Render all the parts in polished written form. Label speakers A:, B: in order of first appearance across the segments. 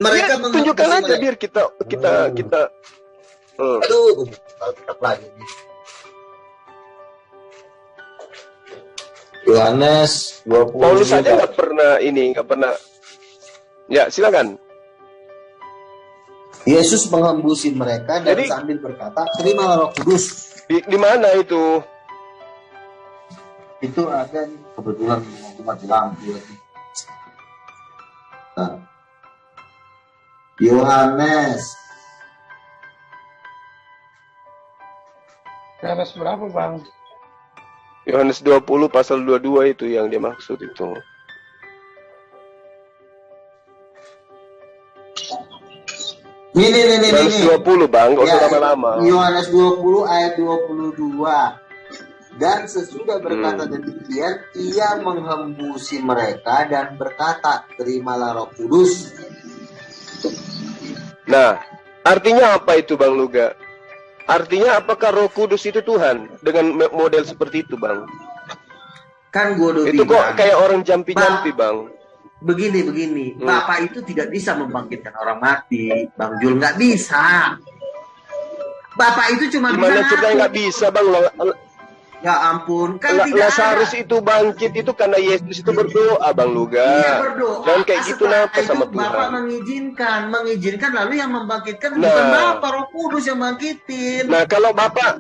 A: Mereka
B: tunjukkan aja biar kita.
A: Aduh, kita lagi. Yohanes 20.
B: Paulus saja nggak pernah. Ya, silakan.
A: Yesus menghembusi mereka dan sambil berkata, terimalah Roh Kudus.
B: Di mana itu?
A: Itu ada nih, kebetulan mati lampu lagi. Nah. Yohanes
C: berapa, Bang?
B: Yohanes 20 pasal 22 itu yang dia maksud itu.
A: Ini.
B: Yohanes 20, Bang, nggak usah lama-lama.
A: Yohanes 20 ayat 22. Dan sesudah berkata demikian, ia menghembusi mereka dan berkata, terimalah Roh Kudus.
B: Nah, artinya apa itu, Bang Luga? Artinya apakah Roh Kudus itu Tuhan dengan model seperti itu, Bang?
A: Kan gue udah
B: itu
A: bilang,
B: kok kayak orang jampi-jampi, Bang.
A: Begini. Bapak itu tidak bisa membangkitkan orang mati, Bang Jul, nggak bisa. Bapak itu cuma
B: gimana ceritanya nggak bisa, Bang?
A: Ya ampun, kan tidak
B: Lazarus itu bangkit itu karena Yesus itu berdoa, Bang Luga.
A: Iya, berdoa.
B: Dan kayak gitu napa sama Tuhan.
A: Bapak mengizinkan lalu yang membangkitkan bukan Bapak, Roh Kudus yang bangkitin.
B: Nah, kalau Bapak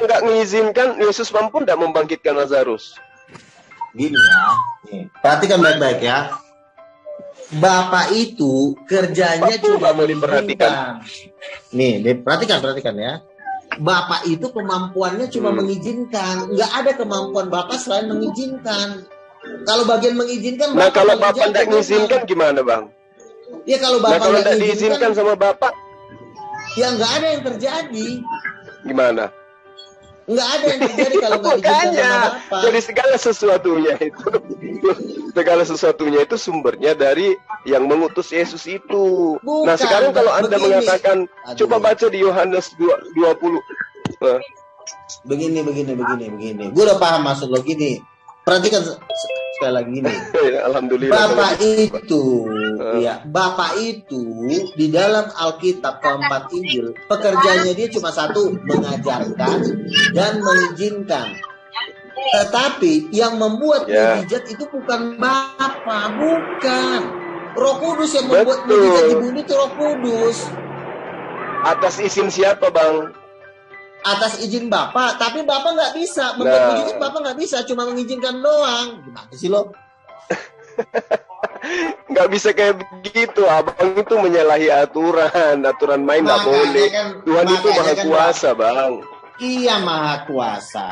B: nggak mengizinkan, Yesus mampu nggak membangkitkan Lazarus?
A: Gini ya, nih, perhatikan baik-baik ya. Bapak itu kerjanya cuma mengizinkan. Nih, perhatikan ya. Bapak itu kemampuannya cuma mengizinkan, nggak ada kemampuan Bapak selain mengizinkan. Kalau bagian mengizinkan,
B: nah kalau Bapak tidak mengizinkan gimana, Bang?
A: Ya kalau Bapak
B: tidak diizinkan sama Bapak,
A: ya nggak ada yang terjadi.
B: Gimana?
A: Nggak ada yang terjadi kalau nggak diizinkan sama Bapak.
B: Jadi segala sesuatunya itu sumbernya dari yang mengutus Yesus itu.
A: Bukan,
B: nah sekarang kalau Anda mengatakan, coba baca di Yohanes 20.
A: Begini. Gue udah paham maksud lo gini. Perhatikan sekali lagi gini.
B: Alhamdulillah.
A: Bapak itu di dalam Alkitab keempat Injil, pekerjaannya dia cuma satu, mengajarkan dan mengizinkan. Tetapi yang membuat mujizat itu bukan Bapa, bukan. Roh Kudus yang membuat mujizat di bumi itu Roh Kudus.
B: Atas izin siapa, Bang?
A: Atas izin Bapak, tapi Bapak nggak bisa membuat mujizat. Bapak nggak bisa, cuma mengizinkan doang. Gimana sih lo?
B: Nggak bisa kayak begitu, Abang itu menyalahi aturan main nggak boleh. Tuhan itu maha kuasa, Bang.
A: Iya, maha kuasa,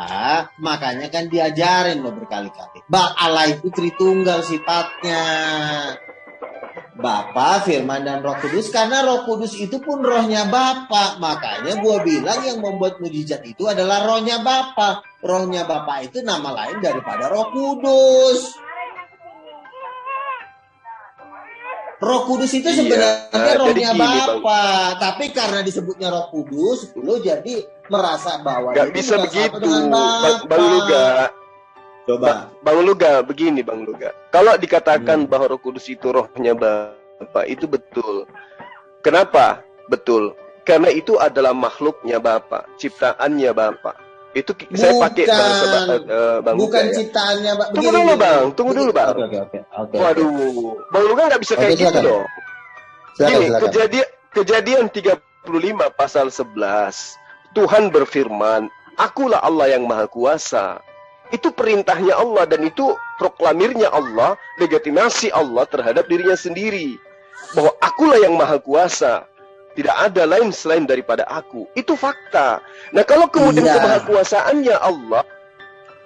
A: makanya kan diajarin lo berkali-kali. Allah itu Tritunggal sifatnya. Bapa, Firman, dan Roh Kudus. Karena Roh Kudus itu pun rohnya Bapa. Makanya gue bilang yang membuat mujizat itu adalah rohnya Bapa. Rohnya Bapa itu nama lain daripada Roh Kudus. Roh Kudus itu sebenarnya rohnya Bapa, tapi karena disebutnya Roh Kudus, lo jadi merasa bahwa
B: nggak bisa begitu, Bang Luga.
A: Coba,
B: Bang Luga, begini Bang Luga. Kalau dikatakan bahwa Roh Kudus itu rohnya Bapa, itu betul. Kenapa? Betul. Karena itu adalah makhluknya Bapa, ciptaannya Bapa. Itu saya pakai bahasa Bang
A: bukan
B: Luga,
A: ciptaannya, Bang.
B: Tunggu dulu Bang.
A: Oke.
B: Waduh, Bang Luga nggak bisa kayak gitu loh. Gini, kejadian 35 pasal 11. Tuhan berfirman, akulah Allah yang maha kuasa. Itu perintahnya Allah dan itu proklamirnya Allah, legitimasi Allah terhadap dirinya sendiri. Bahwa akulah yang maha kuasa. Tidak ada lain selain daripada aku. Itu fakta. Nah kalau kemudian kemahakuasaannya Allah,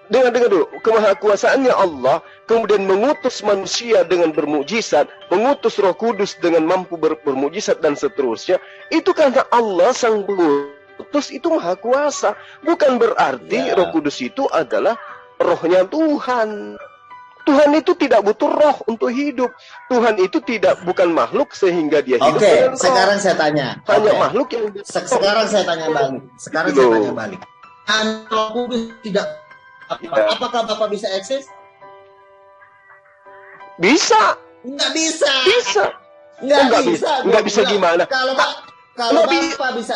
B: dengar dulu, kemahakuasaannya Allah kemudian mengutus manusia dengan bermukjizat, mengutus Roh Kudus dengan mampu bermukjizat dan seterusnya, itu karena Allah sang pengutus itu maha kuasa. Bukan berarti Roh Kudus itu adalah rohnya Tuhan. Tuhan itu tidak butuh roh untuk hidup. Tuhan itu bukan makhluk sehingga dia hidup.
A: Oke, sekarang saya tanya.
B: Hanya makhluk yang
A: sekarang saya tanya balik. Roh Kudus tidak apakah Bapak bisa eksis?
B: Bisa.
A: Nggak bisa.
B: Bisa. Nggak bisa gimana?
A: Kalau Bapak bisa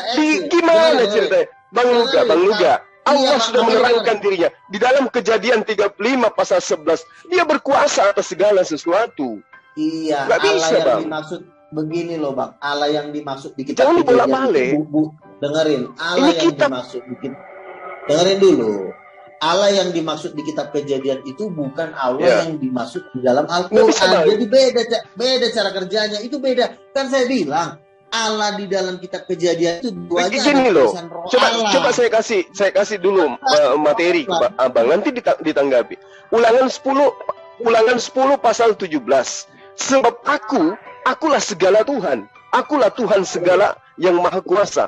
B: gimana ceritanya? Bang Luga, Allah sudah menerangkan dirinya di dalam Kejadian 35 pasal 11. Dia berkuasa atas segala sesuatu.
A: Iya,
B: nggak
A: Allah
B: bisa,
A: yang
B: Bang.
A: dimaksud begini loh, Bang. Allah yang dimaksud di kitab
B: Jangan
A: Kejadian itu, dengerin. Allah
B: ini
A: yang
B: kitab.
A: dimaksud dengerin dulu. Allah yang dimaksud di kitab Kejadian itu bukan Allah yang dimaksud di dalam Al-Quran. Jadi beda cara kerjanya. Itu beda. Kan saya bilang Allah di dalam kitab Kejadian itu duanya
B: gini loh. Coba
A: Allah.
B: saya kasih dulu materi ke Abang, nanti ditanggapi. Ulangan 10 pasal 17. Sebab akulah segala Tuhan. Akulah Tuhan segala yang maha kuasa.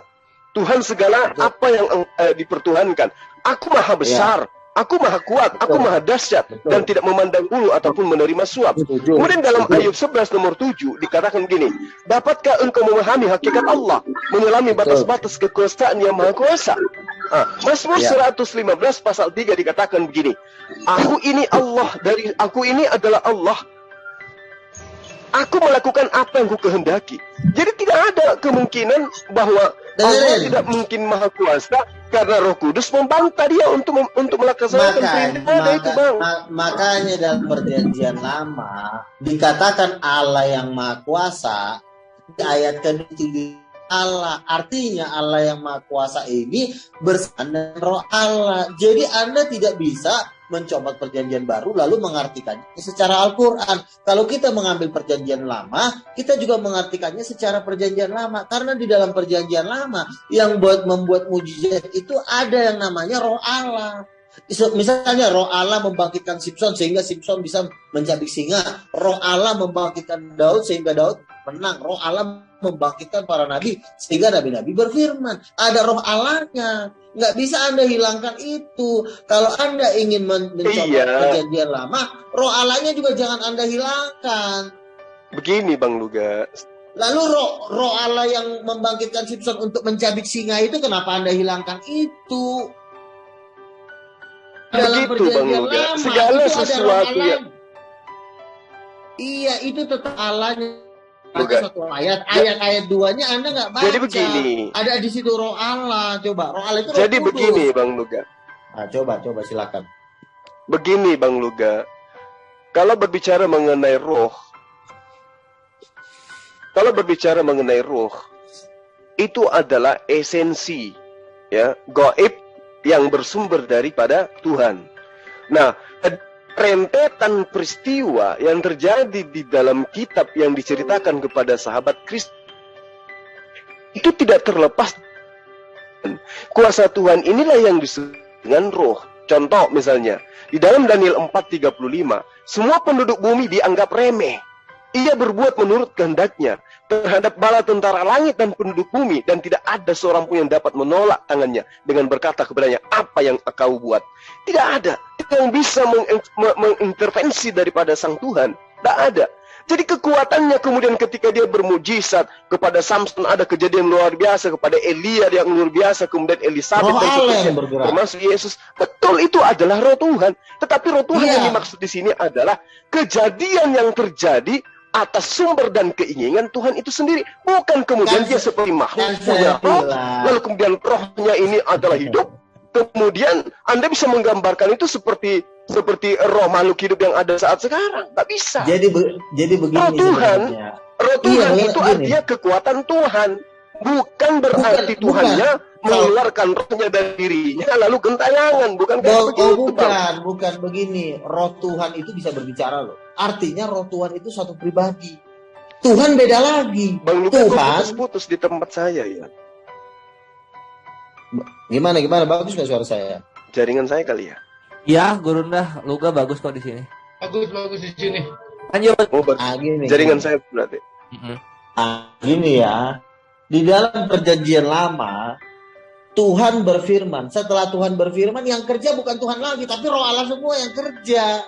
B: Tuhan segala apa yang dipertuhankan. Aku maha besar, aku maha kuat, aku maha dahsyat, dan tidak memandang bulu ataupun menerima suap. Kemudian dalam Ayub 11 nomor 7 dikatakan gini, dapatkah engkau memahami hakikat Allah, menyelami batas-batas kekuasaan yang maha kuasa? Mazmur 115 pasal 3 dikatakan begini, aku ini adalah Allah. Aku melakukan apa yang ku kehendaki. Jadi tidak ada kemungkinan bahwa Allah tidak mungkin maha kuasa karena Roh Kudus membantah dia untuk melaksanakan perintah itu, Bang.
A: Makanya dalam Perjanjian Lama dikatakan Allah yang maha kuasa di ayat ke-7 Allah. Artinya Allah yang maha kuasa ini bersama Roh Allah. Jadi Anda tidak bisa mencomot Perjanjian Baru lalu mengartikannya secara Al-Quran. Kalau kita mengambil Perjanjian Lama, kita juga mengartikannya secara Perjanjian Lama. Karena di dalam Perjanjian Lama yang membuat mujizat itu ada yang namanya Roh Allah. Misalnya Roh Allah membangkitkan Simpson sehingga Simpson bisa mencabik singa. Roh Allah membangkitkan Daud sehingga Daud menang. Roh Allah membangkitkan para nabi sehingga nabi-nabi berfirman. Ada Roh Allahnya. Nggak bisa Anda hilangkan itu. Kalau Anda ingin mencoba Perjanjian Lama, Roh Allahnya juga jangan Anda hilangkan.
B: Begini Bang Luga.
A: Lalu roh Allah yang membangkitkan Simpson untuk mencabik singa itu kenapa Anda hilangkan itu? Dalam Perjanjian Lama
B: segala sesuatu yang
A: itu tetap Allahnya. Satu ayat 2-nya Anda nggak baca.
B: Jadi begini.
A: Ada di situ Roh Allah. Coba Roh Allah itu.
B: Jadi begini Bang Luga.
A: Coba silakan.
B: Begini Bang Luga. Kalau berbicara mengenai roh, itu adalah esensi gaib yang bersumber daripada Tuhan. Nah, rentetan peristiwa yang terjadi di dalam kitab yang diceritakan kepada sahabat Kristus itu tidak terlepas kuasa Tuhan. Inilah yang disebut dengan roh. Contoh misalnya di dalam Daniel 4:35, semua penduduk bumi dianggap remeh. Ia berbuat menurut kehendaknya terhadap bala tentara langit dan penduduk bumi, dan tidak ada seorang pun yang dapat menolak tangannya dengan berkata kepadanya, apa yang kau buat? Tidak ada yang bisa mengintervensi daripada Sang Tuhan. Tidak ada. Jadi kekuatannya kemudian ketika dia bermujizat kepada Samson, ada kejadian luar biasa, kepada Elia yang luar biasa, kemudian Elisabeth dan seterusnya, termasuk Yesus. Betul, itu adalah roh Tuhan. Tetapi roh Tuhan yang dimaksud di sini adalah kejadian yang terjadi atas sumber dan keinginan Tuhan itu sendiri. Bukan kemudian dia seperti makhluk punya roh, lalu kemudian rohnya ini adalah hidup. Kemudian Anda bisa menggambarkan itu seperti roh makhluk hidup yang ada saat sekarang. Nggak bisa.
A: Jadi begini.
B: Roh Tuhan itu artinya kekuatan Tuhan. Bukan berarti Tuhannya mengeluarkan rohnya dari dirinya lalu gentayangan. Bukan
A: bukan begini. Roh Tuhan itu bisa berbicara loh. Artinya roh Tuhan itu satu pribadi. Tuhan beda lagi.
B: Bang Luka putus-putus di tempat saya ya.
A: Gimana? Bagus nggak suara saya?
B: Jaringan saya kali ya?
C: Ya, Gurunda, Luka bagus kok di sini.
D: Bagus di sini.
C: Lanjut.
A: Gini.
B: Jaringan saya berarti.
A: Gini ya. Di dalam Perjanjian Lama, Tuhan berfirman. Setelah Tuhan berfirman, yang kerja bukan Tuhan lagi, tapi Roh Allah semua yang kerja.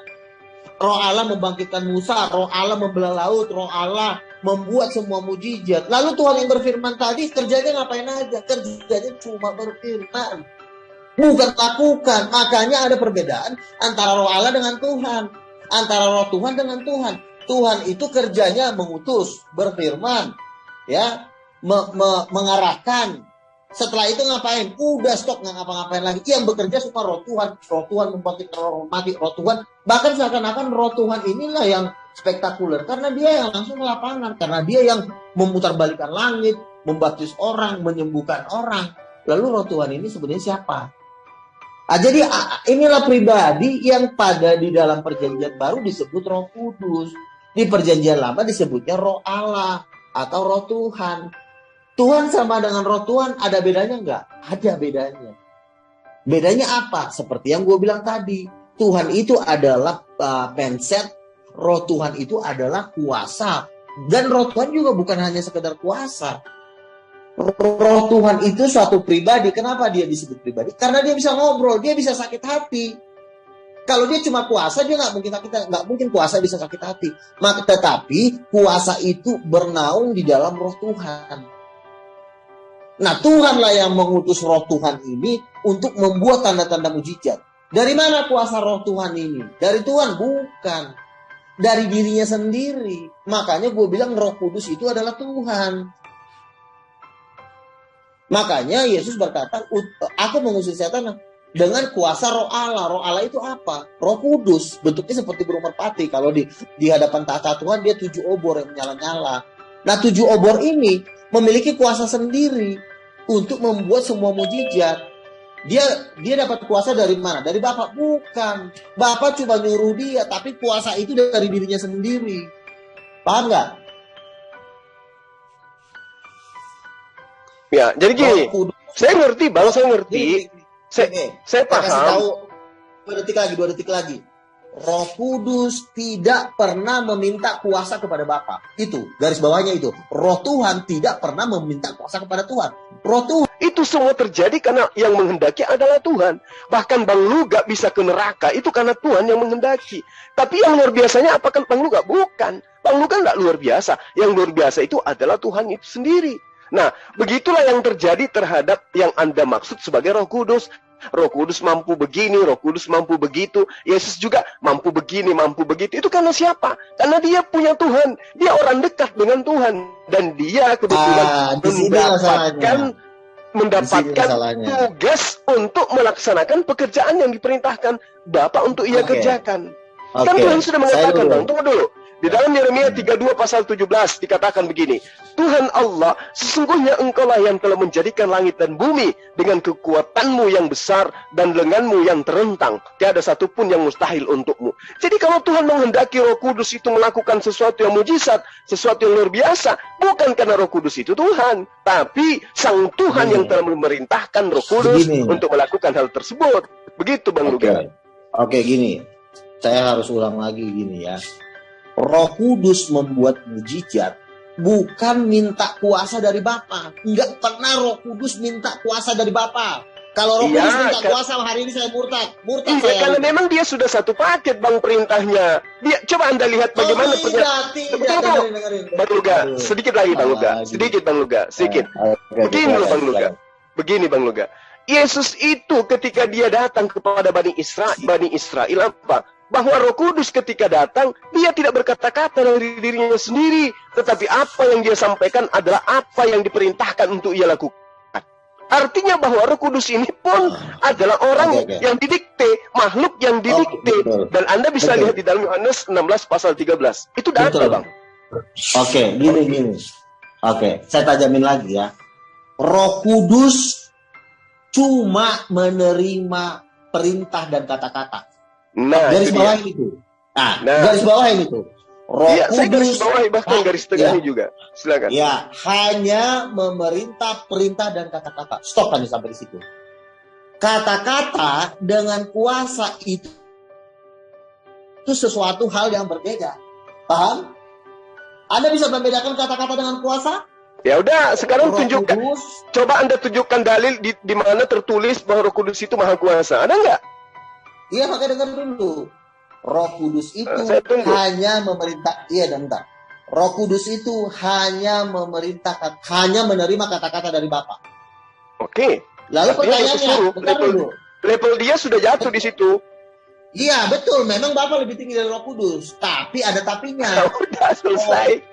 A: Roh Allah membangkitkan Musa, Roh Allah membelah laut, Roh Allah membuat semua mujizat. Lalu Tuhan yang berfirman tadi kerjanya ngapain aja? Kerjanya cuma berfirman, bukan lakukan. Makanya ada perbedaan antara Roh Allah dengan Tuhan, antara Roh Tuhan dengan Tuhan. Tuhan itu kerjanya mengutus, berfirman, ya, mengarahkan. Setelah itu ngapain? Udah stop, nggak ngapa-ngapain lagi. Yang bekerja cuma roh Tuhan mati roh Tuhan. Bahkan seakan-akan roh Tuhan inilah yang spektakuler, karena dia yang langsung ke lapangan, karena dia yang memutarbalikkan langit, membaptis orang, menyembuhkan orang. Lalu roh Tuhan ini sebenarnya siapa? Jadi inilah pribadi yang pada di dalam perjanjian baru disebut Roh Kudus. Di perjanjian lama disebutnya Roh Allah atau Roh Tuhan. Tuhan sama dengan Roh Tuhan ada bedanya nggak? Ada bedanya. Bedanya apa? Seperti yang gue bilang tadi, Tuhan itu adalah penset, Roh Tuhan itu adalah kuasa. Dan Roh Tuhan juga bukan hanya sekedar kuasa. Roh Tuhan itu suatu pribadi. Kenapa dia disebut pribadi? Karena dia bisa ngobrol, dia bisa sakit hati. Kalau dia cuma kuasa, dia nggak mungkin kuasa bisa sakit hati. Tetapi kuasa itu bernaung di dalam Roh Tuhan. Nah, Tuhanlah yang mengutus Roh Tuhan ini untuk membuat tanda-tanda mujizat. Dari mana kuasa Roh Tuhan ini? Dari Tuhan? Bukan. Dari dirinya sendiri. Makanya gue bilang Roh Kudus itu adalah Tuhan. Makanya Yesus berkata, aku mengusir setan dengan kuasa Roh Allah. Roh Allah itu apa? Roh Kudus. Bentuknya seperti burung merpati. Kalau di hadapan tahta Tuhan dia 7 obor yang menyala-nyala. Nah, 7 obor ini memiliki kuasa sendiri untuk membuat semua mujizat. Dia dapat kuasa dari mana? Dari Bapa? Bukan. Bapa cuma nyuruh dia, tapi kuasa itu dari dirinya sendiri. Paham nggak?
B: Ya, jadi gini. Saya ngerti, Bang, saya ngerti. Saya paham.
A: Kasih tahu 2 detik lagi. Roh Kudus tidak pernah meminta kuasa kepada Bapa. Itu, garis bawahnya itu. Roh Tuhan tidak pernah meminta kuasa kepada Tuhan. Roh Tuhan.
B: Itu semua terjadi karena yang menghendaki adalah Tuhan. Bahkan Bang Luga bisa ke neraka, itu karena Tuhan yang menghendaki. Tapi yang luar biasanya apakah Bang Luga? Bukan. Bang Luga nggak luar biasa. Yang luar biasa itu adalah Tuhan itu sendiri. Nah, begitulah yang terjadi terhadap yang Anda maksud sebagai Roh Kudus. Roh Kudus mampu begini, Roh Kudus mampu begitu. Yesus juga mampu begini, mampu begitu. Itu karena siapa? Karena dia punya Tuhan. Dia orang dekat dengan Tuhan. Dan dia kebetulan mendapatkan tugas untuk melaksanakan pekerjaan yang diperintahkan Bapa untuk ia kerjakan. Kan Tuhan sudah mengatakan, Bang, tunggu dulu. Di dalam Yeremia 32 pasal 17 dikatakan begini, Tuhan Allah, sesungguhnya engkaulah yang telah menjadikan langit dan bumi dengan kekuatanmu yang besar dan lenganmu yang terentang. Tiada satupun yang mustahil untukmu. Jadi kalau Tuhan menghendaki Roh Kudus itu melakukan sesuatu yang mujizat, sesuatu yang luar biasa, bukan karena Roh Kudus itu Tuhan, tapi Sang Tuhan yang telah memerintahkan Roh Kudus untuk melakukan hal tersebut. Begitu, Bang Luga.
A: Oke, gini. Saya harus ulang lagi gini ya. Roh Kudus membuat mujizat bukan minta kuasa dari Bapa. Enggak pernah Roh Kudus minta kuasa dari Bapa. Kalau Roh Kudus minta kuasa, hari ini saya murtad. Saya.
B: Karena memang dia sudah satu paket, Bang, perintahnya. Dia coba Anda lihat bagaimana
A: dengerin.
B: Bang Luga, sedikit lagi Bang Luga. Sedikit Bang Luga, sedikit. Begini loh Bang Luga. Begini Bang Luga. Yesus itu ketika dia datang kepada Bani Israel apa? Bahwa Roh Kudus ketika datang, dia tidak berkata-kata dari dirinya sendiri, tetapi apa yang dia sampaikan adalah apa yang diperintahkan untuk ia lakukan. Artinya bahwa Roh Kudus ini pun adalah orang yang didikte, makhluk yang didikte. Dan Anda bisa lihat di dalam Yohanes 16 pasal 13. Itu data, Bang.
A: Oke, gini. Oke, saya tajamin lagi ya. Roh Kudus cuma menerima perintah dan kata-kata. Garis bawah itu. Garis bawah ini tuh. Roh Kudus.
B: Saya garis bawah bahkan garis tengahnya juga. Silakan.
A: Ya, hanya memerintah perintah dan kata-kata. Stop hanya sampai di situ. Kata-kata dengan kuasa itu sesuatu hal yang berbeda. Paham? Anda bisa membedakan kata-kata dengan kuasa?
B: Ya udah, sekarang tunjukkan. Coba Anda tunjukkan dalil di mana tertulis bahwa Roh Kudus itu maha kuasa. Ada nggak?
A: Iya, makanya dengar dulu. Roh Kudus itu hanya memerintah. Iya, bentar. Roh Kudus itu hanya memerintahkan, hanya menerima kata-kata dari Bapa.
B: Oke.
A: Lalu pertanyaannya,
B: level dia sudah jatuh di situ.
A: Iya betul, memang Bapa lebih tinggi dari Roh Kudus, tapi ada tapinya.
B: Udah selesai.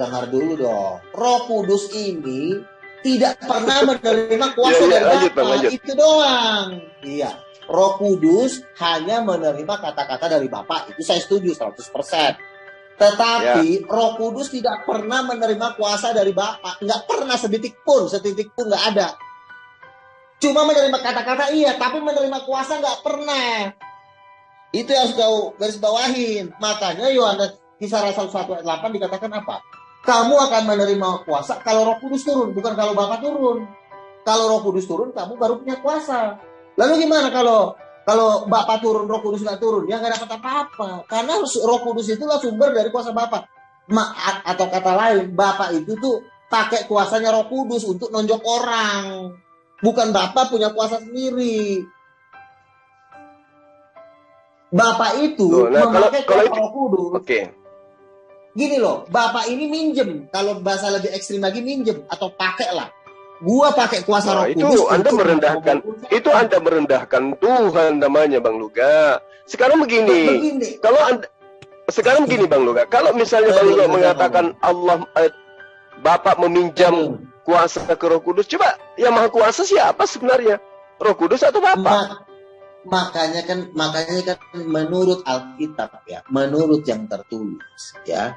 A: Dengar dulu dong. Roh Kudus ini tidak pernah menerima kuasa dari Bapa. Itu doang. Iya. Roh Kudus hanya menerima kata-kata dari Bapa. Itu saya setuju 100%. Tetapi Roh Kudus tidak pernah menerima kuasa dari Bapa. Nggak pernah setitik pun nggak ada. Cuma menerima kata-kata iya, tapi menerima kuasa nggak pernah. Itu yang harus kau garis bawahin. Makanya Yohanes Kisah 1 ayat 8 dikatakan apa? Kamu akan menerima kuasa kalau Roh Kudus turun, bukan kalau Bapa turun. Kalau Roh Kudus turun, kamu baru punya kuasa. Lalu gimana kalau Bapa turun, Roh Kudus nggak turun? Ya nggak dapat apa-apa. Karena Roh Kudus itulah sumber dari kuasa Bapa. Atau kata lain, Bapa itu tuh pakai kuasanya Roh Kudus untuk nonjok orang. Bukan Bapa punya kuasa sendiri. Bapak itu memakai kuasa Roh Kudus.
B: Oke.
A: Gini loh, Bapak ini minjem. Kalau bahasa lebih ekstrim lagi minjem atau pakai lah. Gua pakai kuasa Roh Kudus.
B: Itu Anda merendahkan Tuhan namanya Bang Luga. Sekarang begini. Sekarang begini Bang Luga. Kalau misalnya Bang Luga mengatakan Allah Bapak meminjam kuasa ke Roh Kudus, coba yang Maha Kuasa siapa sebenarnya? Roh Kudus atau Bapak?
A: Makanya kan menurut Alkitab ya, menurut yang tertulis ya,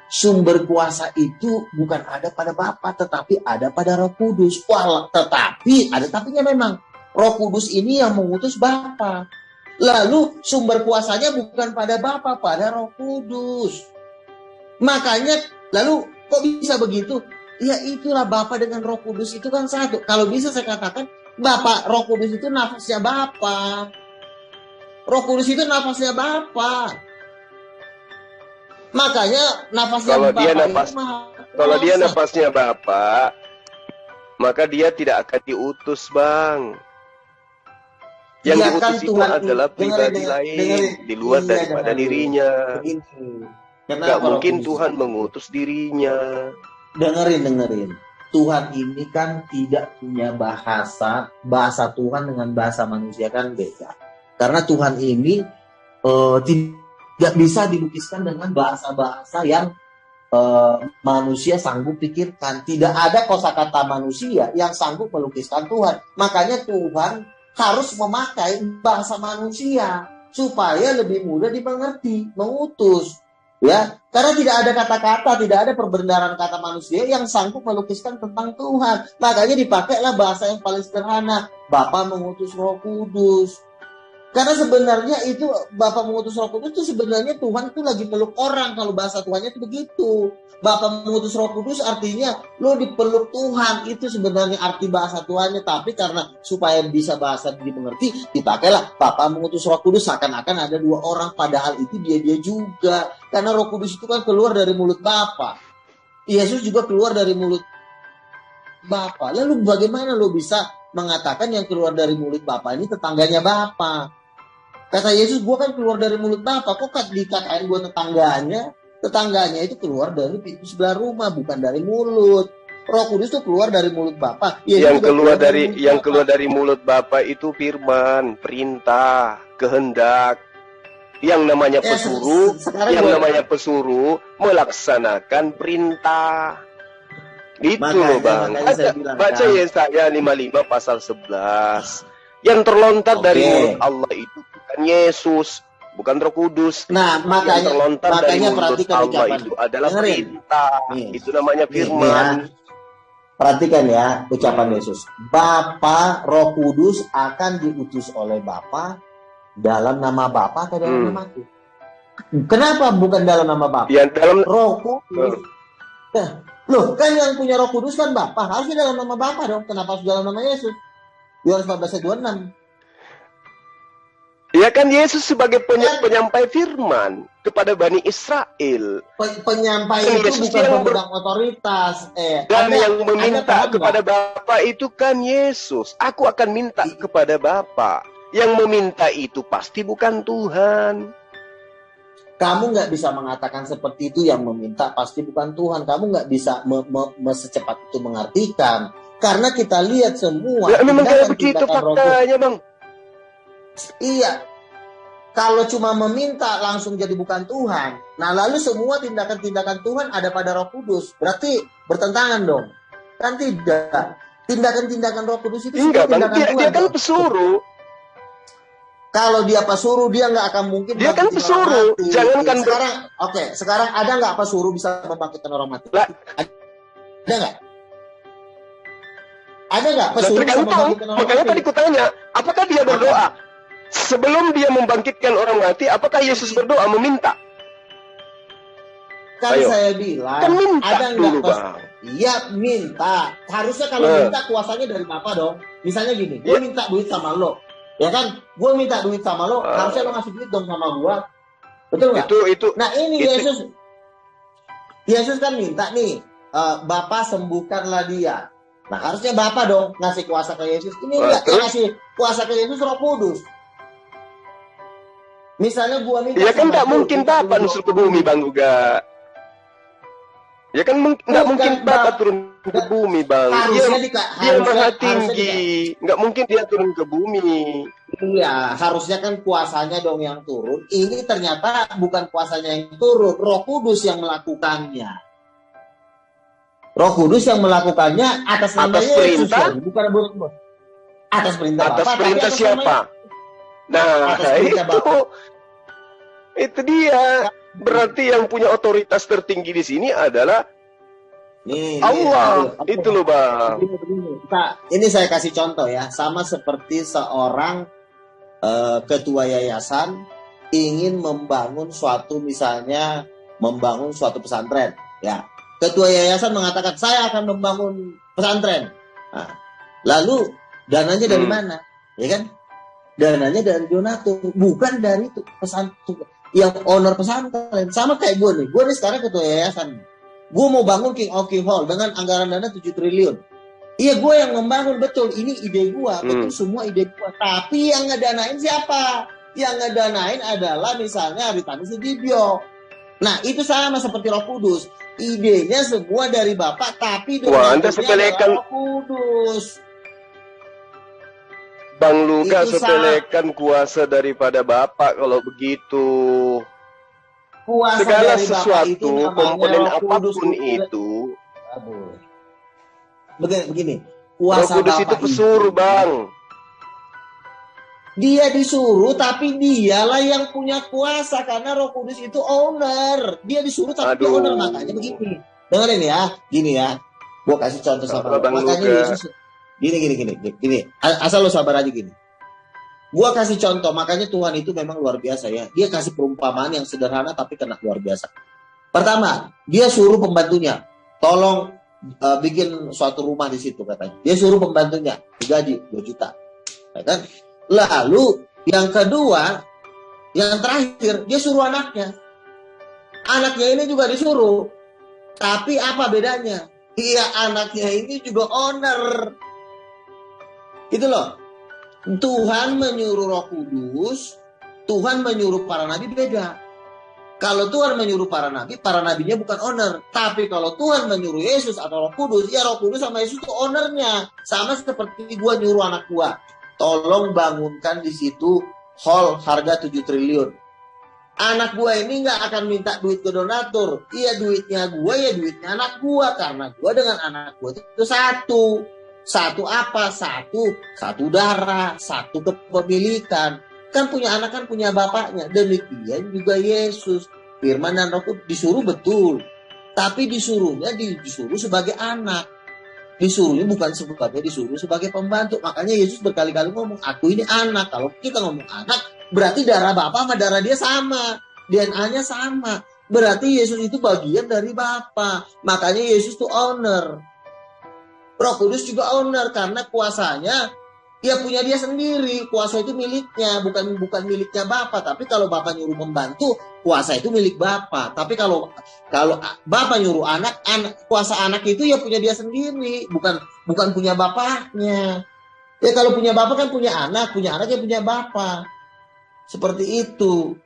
A: sumber kuasa itu bukan ada pada Bapa tetapi ada pada Roh Kudus. Tetapi ada tapinya memang. Roh Kudus ini yang mengutus Bapa. Lalu sumber kuasanya bukan pada Bapa, pada Roh Kudus. Makanya lalu kok bisa begitu? Ya itulah Bapa dengan Roh Kudus itu kan satu. Kalau bisa saya katakan Bapak, Roh Kudus itu nafasnya Bapa. Roh Kudus itu nafasnya Bapa. Makanya nafasnya Bapa
B: kalau dia nafasnya Bapa, maka dia tidak akan diutus, Bang. Yang
A: ya
B: diutus
A: kan,
B: itu adalah pribadi lain di luar daripada dirinya. Tidak mungkin Tuhan mengutus dirinya.
A: Dengerin. Tuhan ini kan tidak punya bahasa Tuhan dengan bahasa manusia kan beda. Karena Tuhan ini tidak bisa dilukiskan dengan bahasa-bahasa yang manusia sanggup pikirkan. Tidak ada kosakata manusia yang sanggup melukiskan Tuhan. Makanya Tuhan harus memakai bahasa manusia supaya lebih mudah dimengerti, mengutus. Ya, karena tidak ada kata-kata, tidak ada perbendaharaan kata manusia yang sanggup melukiskan tentang Tuhan. Makanya dipakailah bahasa yang paling sederhana. Bapa mengutus Roh Kudus. Karena sebenarnya itu Bapa mengutus Roh Kudus itu sebenarnya Tuhan itu lagi meluk orang. Kalau bahasa Tuhannya itu begitu. Bapa mengutus Roh Kudus artinya lo dipeluk Tuhan. Itu sebenarnya arti bahasa Tuhannya. Tapi karena supaya bisa bahasa dimengerti, dipakailah Bapa mengutus Roh Kudus seakan-akan ada dua orang. Padahal itu dia juga. Karena Roh Kudus itu kan keluar dari mulut Bapa. Yesus juga keluar dari mulut Bapa. Lalu bagaimana lo bisa mengatakan yang keluar dari mulut Bapa ini tetangganya Bapa? Kata Yesus, gue kan keluar dari mulut Bapa. Kok dikatain gue tetangganya? Tetangganya itu keluar dari pintu sebelah rumah, bukan dari mulut. Roh Kudus itu keluar dari mulut Bapa.
B: Yang keluar dari mulut Bapa itu firman, perintah, kehendak. Yang namanya pesuruh, melaksanakan perintah. Itu loh Bang. Baca Yesaya 55 pasal 11. Yang terlontar dari mulut Allah itu bukan Yesus, bukan Roh Kudus.
A: Nah, makanya
B: yang terlontar dari mulut Allah itu adalah perintah. Itu namanya firman.
A: Perhatikan ya ucapan Yesus. Bapa, Roh Kudus akan diutus oleh Bapa dalam nama Bapa atau dalam nama Aku? Kenapa bukan dalam nama Bapa?
B: Ya, dalam
A: Roh Kudus. Loh, kan yang punya Roh Kudus kan Bapa. Harusnya dalam nama Bapa dong. Kenapa harus dalam nama Yesus? Yohanes 14:26.
B: Ya kan Yesus sebagai penyampai firman kepada Bani Israel.
A: Penyampai itu bukan pemegang otoritas.
B: Dan yang meminta kepada Bapa itu kan Yesus. Aku akan minta kepada Bapa. Yang meminta itu pasti bukan Tuhan.
A: Kamu nggak bisa mengatakan seperti itu, yang meminta pasti bukan Tuhan. Kamu nggak bisa secepat itu mengartikan. Karena kita lihat semua.
B: Ya, memang kayak begitu faktanya Bang.
A: Iya. Kalau cuma meminta langsung jadi bukan Tuhan. Nah, lalu semua tindakan-tindakan Tuhan ada pada Roh Kudus. Berarti bertentangan dong. Kan tidak. Tindakan-tindakan Roh Kudus itu
B: enggak, Bang.
A: tindakan Tuhan.
B: Dia kan pesuruh.
A: Kalau dia pesuruh, dia nggak akan mungkin.
B: Dia kan pesuruh. Jangankan
A: sekarang, sekarang ada nggak pesuruh bisa membangkitkan orang mati?
B: Lah.
A: Ada nggak? Ada nggak pesuruh bisa membangkitkan orang mati?
B: Makanya tadi kutanya, apakah dia berdoa? Sebelum dia membangkitkan orang mati, apakah Yesus berdoa meminta?
A: Kan saya bilang,
B: kan minta
A: ada nggak
B: Bang?
A: Iya, minta. Harusnya kalau minta kuasanya dari Bapa dong. Misalnya gini, gue minta duit sama lo. Ya kan? Gue minta duit sama lo, harusnya lo ngasih duit dong sama gue. Betul nggak?
B: Itu.
A: Nah, ini Yesus kan minta nih, Bapa sembuhkanlah dia. Nah, harusnya Bapa dong ngasih kuasa ke Yesus. Ini enggak, yang ngasih kuasa ke Yesus Roh Kudus. Misalnya gua minta.
B: Ya kan nggak mungkin Bapak nusul ke bumi, Bang, juga. Ya kan nggak mungkin Bapak turun ke bumi, Bang. Dia maha tinggi. Nggak mungkin dia turun ke bumi.
A: Iya, harusnya kan kuasanya dong yang turun. Ini ternyata bukan kuasanya yang turun, Roh Kudus yang melakukannya. Roh Kudus yang melakukannya atas nama Yesus, bukan atas perintah Bapa.
B: Atas perintah siapa? Nah, itu dia. Berarti yang punya otoritas tertinggi di sini adalah Allah. Itu loh, Bang.
A: Ini saya kasih contoh ya, sama seperti seorang ketua yayasan ingin membangun suatu pesantren, ya. Ketua yayasan mengatakan saya akan membangun pesantren. Nah, lalu dananya dari mana? Ya kan? Dananya dari donatur, bukan dari pesantren yang owner pesantren. Sama kayak gue nih sekarang ketua yayasan. Gue mau bangun King of King Hall dengan anggaran dana 7 triliun. Iya, gue yang membangun, betul. Ini ide gue, betul, semua ide gue. Tapi yang ngedanain siapa? Yang ngedanain adalah misalnya Aritani Sudibyo. Nah, itu sama seperti Roh Kudus. Idenya semua dari Bapak, tapi
B: Anda sepelekan
A: Roh Kudus.
B: Bang Luga sepelekan kuasa daripada Bapak kalau begitu.
A: Kuasa
B: segala
A: dari
B: sesuatu, komponen apapun itu.
A: Begini, kuasa
B: Roh Kudus itu pesuruh, Bang.
A: Dia disuruh, tapi dialah yang punya kuasa karena Roh Kudus itu owner. Dia disuruh tapi dia owner, makanya begini. Dengerin ya, gini ya. Gua kasih contoh sama lo. Makanya Yesus gini. Asal lo sabar aja gini. Gua kasih contoh, makanya Tuhan itu memang luar biasa ya. Dia kasih perumpamaan yang sederhana tapi kena luar biasa. Pertama, dia suruh pembantunya, tolong bikin suatu rumah di situ katanya. Dia suruh pembantunya, digaji 2 juta. Ya kan? Lalu yang kedua, yang terakhir, dia suruh anaknya. Anaknya ini juga disuruh. Tapi apa bedanya? Iya, anaknya ini juga owner. Gitu loh. Tuhan menyuruh Roh Kudus, Tuhan menyuruh para nabi beda. Kalau Tuhan menyuruh para nabinya bukan owner. Tapi kalau Tuhan menyuruh Yesus atau Roh Kudus, ya Roh Kudus sama Yesus itu ownernya. Sama seperti gua nyuruh anak gua, tolong bangunkan di situ hall harga 7 triliun. Anak gua ini nggak akan minta duit ke donatur. Iya, duitnya gua, ya duitnya anak gua. Karena gua dengan anak gua itu satu. Satu apa? Satu darah, satu kepemilikan. Kan punya anak kan punya bapaknya. Demikian juga Yesus. Firman dan Roh Kudus disuruh betul. Tapi disuruhnya disuruh sebagai anak. Disuruhnya bukan disuruh sebagai pembantu. Makanya Yesus berkali-kali ngomong, aku ini anak. Kalau kita ngomong anak, berarti darah Bapa sama darah dia sama. DNA-nya sama. Berarti Yesus itu bagian dari Bapa. Makanya Yesus itu owner. Roh Kudus juga owner karena kuasanya dia punya dia sendiri. Kuasa itu miliknya, bukan miliknya Bapa. Tapi kalau Bapa nyuruh membantu, kuasa itu milik Bapa. Tapi kalau Bapa nyuruh anak, kuasa anak itu ya punya dia sendiri, bukan punya bapaknya. Ya kalau punya Bapa kan punya anak ya punya Bapa. Seperti itu.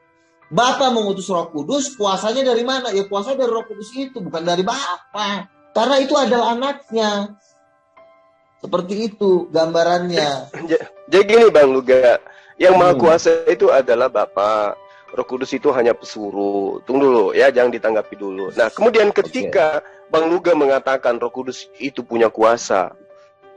A: Bapa mengutus Roh Kudus, kuasanya dari mana? Ya kuasa dari Roh Kudus itu, bukan dari Bapa. Karena itu adalah anaknya. Seperti itu gambarannya.
B: Jadi gini Bang Luga, Yang Maha Kuasa itu adalah Bapa. Roh Kudus itu hanya pesuruh. Tunggu dulu ya, jangan ditanggapi dulu. Nah, kemudian ketika Bang Luga mengatakan Roh Kudus itu punya kuasa,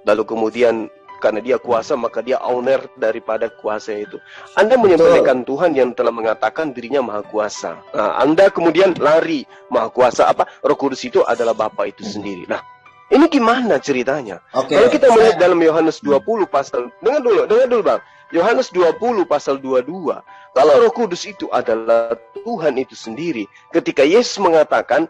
B: lalu kemudian karena dia kuasa maka dia owner daripada kuasa itu. Anda menyepelekan Tuhan yang telah mengatakan dirinya Maha Kuasa. Nah, Anda kemudian lari Maha Kuasa apa? Roh Kudus itu adalah Bapa itu sendiri. Nah, ini gimana ceritanya? Kalau kita melihat dalam Yohanes 20 pasal, dengar dulu Bang. Yohanes 20 pasal 22. Kalau Roh Kudus itu adalah Tuhan itu sendiri, ketika Yesus mengatakan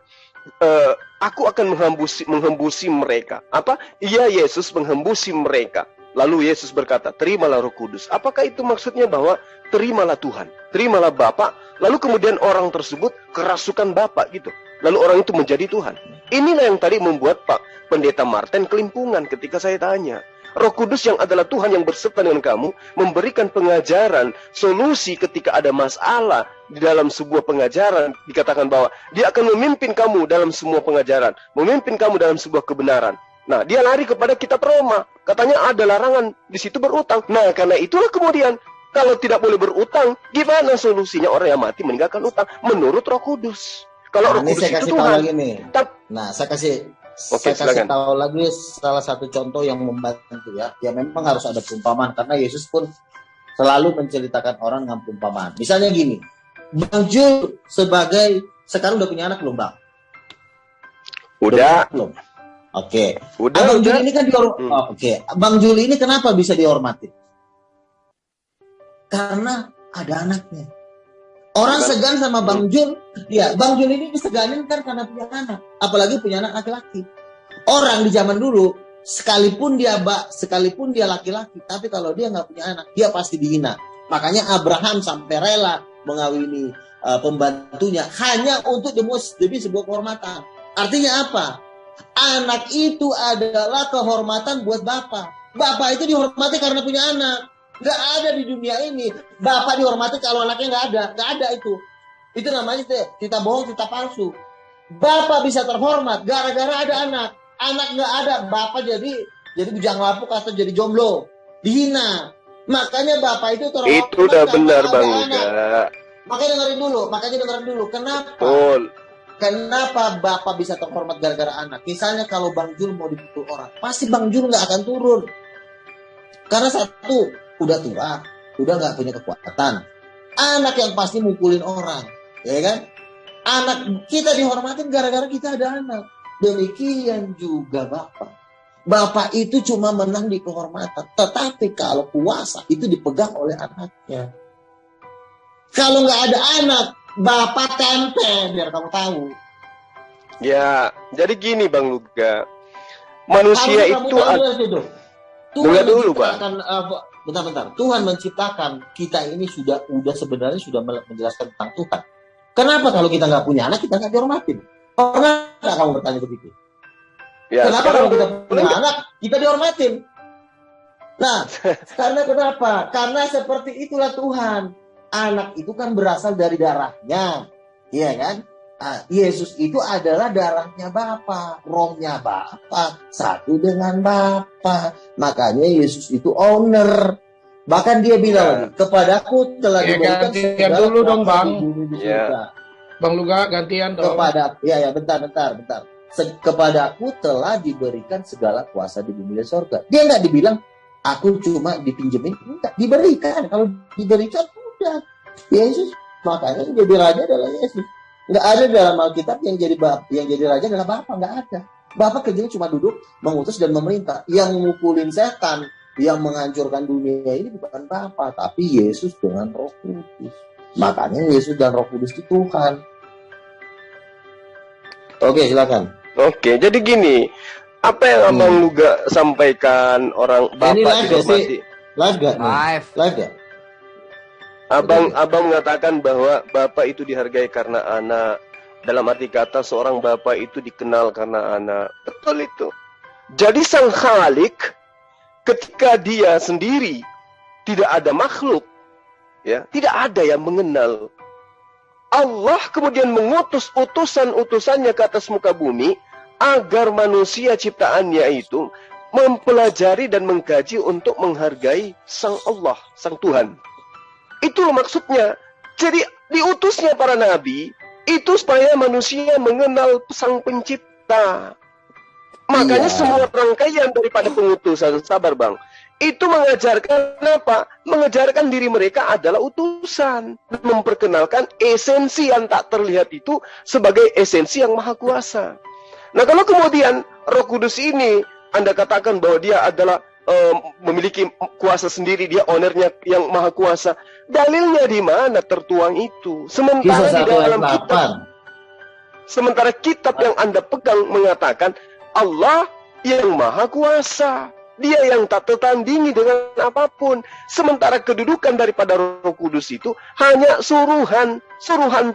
B: aku akan menghembusi mereka. Apa? Iya, Yesus menghembusi mereka. Lalu Yesus berkata, terimalah Roh Kudus. Apakah itu maksudnya bahwa terimalah Tuhan, terimalah Bapa, lalu kemudian orang tersebut kerasukan Bapa gitu. Lalu orang itu menjadi Tuhan. Inilah yang tadi membuat Pak Pendeta Martin kelimpungan ketika saya tanya. Roh Kudus yang adalah Tuhan yang berserta dengan kamu, memberikan pengajaran, solusi ketika ada masalah di dalam sebuah pengajaran. Dikatakan bahwa dia akan memimpin kamu dalam semua pengajaran, memimpin kamu dalam sebuah kebenaran. Nah, dia lari kepada kitab Roma. Katanya ada larangan di situ berutang. Nah, karena itulah kemudian, kalau tidak boleh berutang, gimana solusinya orang yang mati meninggalkan utang? Menurut Roh Kudus. Kalau Roh Kudus itu Tuhan.
A: Nah, saya kasih tahu lagi salah satu contoh yang membantu ya. Ya memang harus ada perumpamaan karena Yesus pun selalu menceritakan orang dengan perumpamaan. Misalnya gini, Bang Jul sekarang udah punya anak belum, Bang?
B: Udah.
A: Belum. Oke.
B: Bang
A: Jul ini kan Bang Jul ini kenapa bisa dihormati? Karena ada anaknya. Orang segan sama Bang Jul, ya Bang Jul ini diseganin kan karena punya anak, apalagi punya anak laki-laki. Orang di zaman dulu, sekalipun dia laki-laki, tapi kalau dia nggak punya anak, dia pasti dihina. Makanya Abraham sampai rela mengawini pembantunya hanya untuk demi sebuah kehormatan. Artinya apa? Anak itu adalah kehormatan buat bapak. Bapak itu dihormati karena punya anak. Gak ada di dunia ini bapak dihormati kalau anaknya gak ada itu namanya cerita bohong, cerita palsu. Bapak bisa terhormat gara-gara ada anak gak ada, bapak jadi bujang lapuk atau jadi jomblo, dihina. Makanya bapak itu terhormat.
B: Itu udah benar Bang Luga.
A: Makanya dengerin dulu kenapa bapak bisa terhormat gara-gara anak. Misalnya kalau Bang Jul mau dipukul orang, pasti Bang Jul gak akan turun. Karena satu, udah tua, udah nggak punya kekuatan. Anak yang pasti mukulin orang, ya kan? Anak kita dihormatin gara-gara kita ada anak. Demikian juga bapak. Bapak itu cuma menang di kehormatan, tetapi kalau kuasa itu dipegang oleh anaknya. Kalau nggak ada anak, bapak tempe, biar kamu tahu.
B: Ya, jadi gini Bang Luga, manusia itu
A: Tuhan dulu, Pak. Bentar. Tuhan menciptakan kita ini sebenarnya sudah menjelaskan tentang Tuhan. Kenapa kalau kita nggak punya anak kita nggak dihormatin? Pernah nggak kamu bertanya begitu? Ya, kenapa kalau kita punya anak kita dihormatin? Nah, karena kenapa? Karena seperti itulah Tuhan. Anak itu kan berasal dari darahnya, iya kan? Yesus itu adalah darahnya Bapa, rohnya Bapa, satu dengan Bapa. Makanya Yesus itu owner. Bahkan dia bilang, kepadaku telah diberikan segala
D: dulu dong, Bang.
A: Ya.
D: Bang Luga gantian dong.
A: Bentar. Kepadaku telah diberikan segala kuasa di bumi dan surga. Dia nggak dibilang, aku cuma dipinjemin. Enggak, diberikan. Kalau diberikan, udah. Yesus, makanya jadi raja adalah Yesus. Nggak ada dalam Alkitab yang jadi raja adalah Bapa, nggak ada. Bapa kerjanya cuma duduk, mengutus dan memerintah. Yang mukulin setan, yang menghancurkan dunia ini bukan Bapa, tapi Yesus dengan Roh Kudus. Makanya Yesus dan Roh Kudus itu Tuhan. Oke, silakan.
B: Oke, jadi gini, apa yang Abang Luga sampaikan orang Bapak dihormati?
A: Live gak?
B: Abang mengatakan bahwa Bapak itu dihargai karena anak. Dalam arti kata seorang Bapak itu dikenal karena anak. Betul itu. Jadi Sang Khalik ketika dia sendiri tidak ada makhluk, ya, tidak ada yang mengenal. Allah kemudian mengutus utusan-utusannya ke atas muka bumi agar manusia ciptaannya itu mempelajari dan mengkaji untuk menghargai Sang Allah, Sang Tuhan. Itulah maksudnya. Jadi diutusnya para nabi itu supaya manusia mengenal Sang Pencipta. Makanya semua rangkaian daripada pengutusan, sabar bang, itu mengajarkan apa? Mengajarkan diri mereka adalah utusan. Memperkenalkan esensi yang tak terlihat itu sebagai esensi yang maha kuasa. Nah kalau kemudian Roh Kudus ini Anda katakan bahwa dia adalah memiliki kuasa sendiri, dia ownernya yang maha kuasa. Dalilnya di mana tertuang itu? Sementara di dalam kitab yang Anda pegang mengatakan Allah yang maha kuasa. Dia yang tak tertandingi dengan apapun. Sementara kedudukan daripada Roh Kudus itu hanya suruhan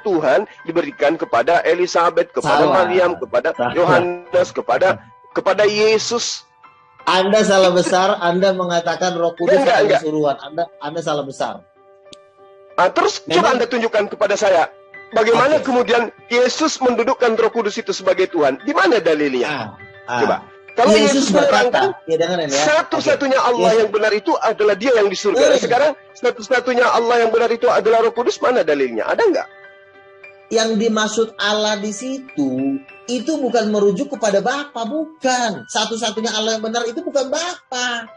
B: Tuhan diberikan kepada Elizabeth, kepada Maryam, kepada Yohanes, kepada Yesus.
A: Anda salah besar, Anda mengatakan Roh Kudus adalah suruhan. Anda salah besar.
B: Terus coba Anda tunjukkan kepada saya, bagaimana kemudian Yesus mendudukkan Roh Kudus itu sebagai Tuhan? Di mana dalilnya? Coba. Kalau Yesus berkata, satu-satunya Allah yang benar itu adalah Dia yang di surga. Sekarang satu-satunya Allah yang benar itu adalah Roh Kudus, mana dalilnya? Ada nggak?
A: Yang dimaksud Allah di situ itu bukan merujuk kepada Bapa, bukan. Satu-satunya Allah yang benar itu bukan Bapa.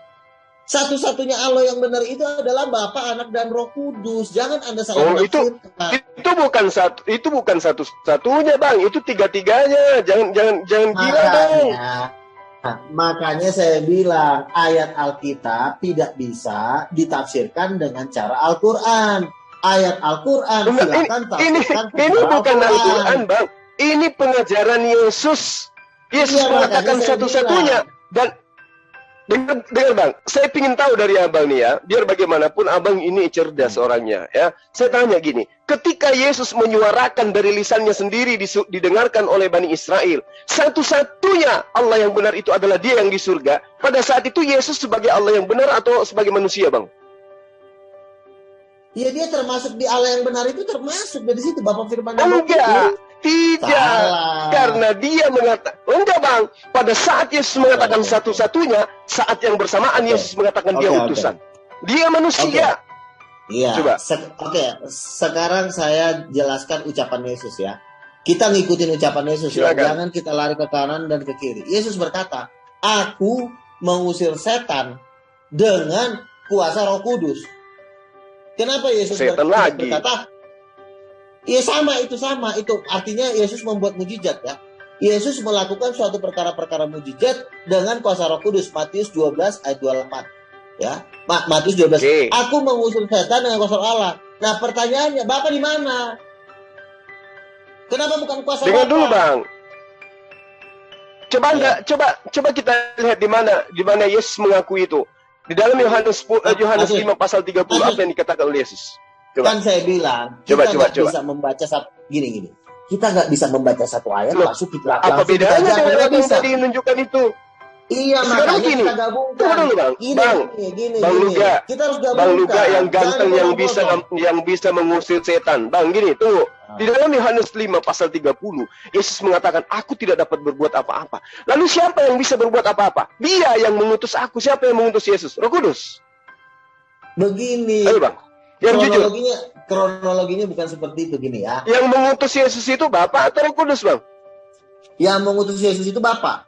A: Satu-satunya Allah yang benar itu adalah Bapa, Anak, dan Roh Kudus. Jangan Anda salah menafsirkan.
B: Itu bukan satu-satunya, Bang. Itu tiga-tiganya. Jangan gila, Bang.
A: Makanya saya bilang ayat Alkitab tidak bisa ditafsirkan dengan cara Al-Quran. Ayat Al-Quran silakan tafsirkan.
B: Ini bukan Al-Quran, Bang. Ini pengajaran Yesus. Yesus mengatakan satu-satunya. Dan dengar bang, saya ingin tahu dari abang nih ya, biar bagaimanapun abang ini cerdas orangnya ya. Saya tanya gini, ketika Yesus menyuarakan dari lisannya sendiri didengarkan oleh Bani Israel, satu-satunya Allah yang benar itu adalah Dia yang di surga. Pada saat itu Yesus sebagai Allah yang benar atau sebagai manusia, bang?
A: Ya dia termasuk di Allah yang benar itu, termasuk dari situ Bapak firman.
B: Enggak, tidak. Karena dia mengatakan, enggak bang, pada saat Yesus mengatakan satu-satunya, saat yang bersamaan Yesus mengatakan dia utusan. Dia manusia.
A: Iya.
B: Coba.
A: Sekarang saya jelaskan ucapan Yesus ya. Kita ngikutin ucapan Yesus ya. Jangan kita lari ke kanan dan ke kiri. Yesus berkata, aku mengusir setan dengan kuasa Roh Kudus. Kenapa Yesus berkata? Ya sama, itu artinya Yesus membuat mujizat ya. Yesus melakukan suatu perkara-perkara mujizat dengan kuasa Roh Kudus. Matius 12 ayat 24. Ya. Matius 12. Okay. Aku mengusir setan dengan kuasa Allah. Nah, pertanyaannya, Bapak di mana? Kenapa bukan kuasa Bapak?
B: Dengar dulu, Bang. Coba kita lihat di mana Yesus mengakui itu. Di dalam Yohanes 5 pasal 30 apa yang dikatakan oleh Yesus? Coba.
A: Kan saya bilang, kita nggak bisa membaca gini. Kita nggak bisa membaca satu ayat langsung kita
B: apa bedanya dengan apa yang tadi menunjukkan itu?
A: Iya,
B: sekarang gini, tunggu dulu bang. Bang Luga, kita harus gabungkan. Bang Luga yang ganteng yang bisa mengusir setan. Bang gini, tunggu. Di dalam Yohanes 5 pasal 30, Yesus mengatakan, aku tidak dapat berbuat apa-apa. Lalu siapa yang bisa berbuat apa-apa? Dia yang mengutus aku. Siapa yang mengutus Yesus? Roh Kudus.
A: Begini.
B: Ayo bang.
A: Kronologinya bukan seperti itu gini ya.
B: Yang mengutus Yesus itu Bapa atau Roh Kudus, Bang?
A: Yang mengutus Yesus itu Bapa.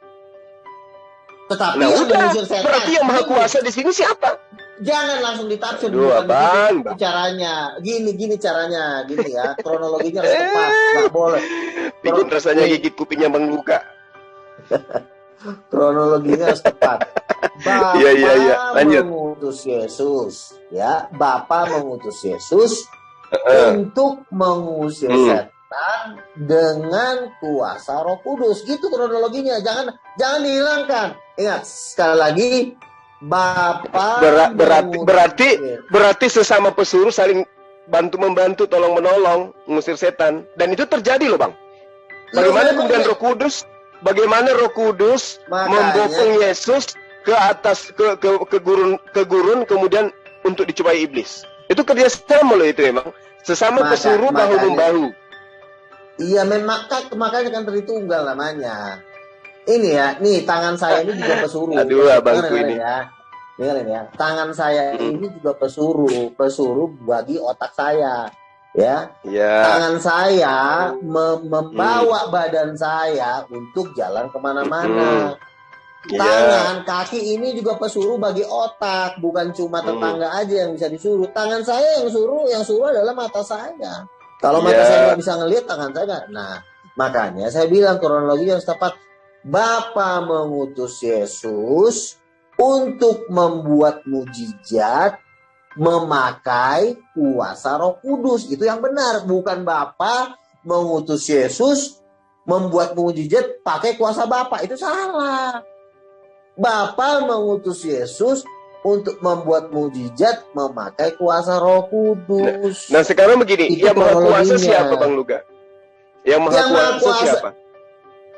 A: Tetapi
B: yang
A: mengusir setan.
B: Berarti yang maha kuasa di sini siapa?
A: Jangan langsung ditafsir
B: Bang.
A: Caranya. Gini caranya, gini ya. Kronologinya harus tepat, enggak boleh.
B: Bikin rasanya gigit kupingnya Bang Luka.
A: Kronologinya harus tepat. Bapa mengutus Yesus, ya. Bapa mengutus Yesus untuk mengusir setan dengan kuasa Roh Kudus. Gitu kronologinya. Jangan dihilangkan. Ingat sekali lagi, Bapa
B: berarti sesama pesuruh saling bantu-membantu, tolong-menolong mengusir setan, dan itu terjadi loh, Bang. Bagaimana kemudian Roh Kudus membopong Yesus ke atas ke gurun kemudian untuk dicobai iblis. Itu kerja sama loh itu emang. Sesama pesuruh bahu-membahu.
A: Iya, makanya kan Tritunggal namanya. Ini ya, nih tangan saya ini juga pesuruh.
B: Aduh, abangku ini.
A: Ya. dengerin ya. Tangan saya ini juga pesuruh bagi otak saya, ya. Tangan saya membawa badan saya untuk jalan kemana-mana. Tangan, kaki ini juga pesuruh bagi otak, bukan cuma tetangga aja yang bisa disuruh. Tangan saya yang suruh adalah mata saya. Kalau mata saya nggak bisa ngelihat, tangan saya nggak. Nah, makanya saya bilang kronologi yang tepat. Bapa mengutus Yesus untuk membuat mujizat memakai kuasa Roh Kudus. Itu yang benar, bukan Bapa mengutus Yesus membuat mujizat pakai kuasa Bapa. Itu salah. Bapa mengutus Yesus untuk membuat mujizat memakai kuasa Roh Kudus.
B: Nah sekarang begini, yang Maha Kuasa siapa Bang Luga? Yang Maha Kuasa siapa?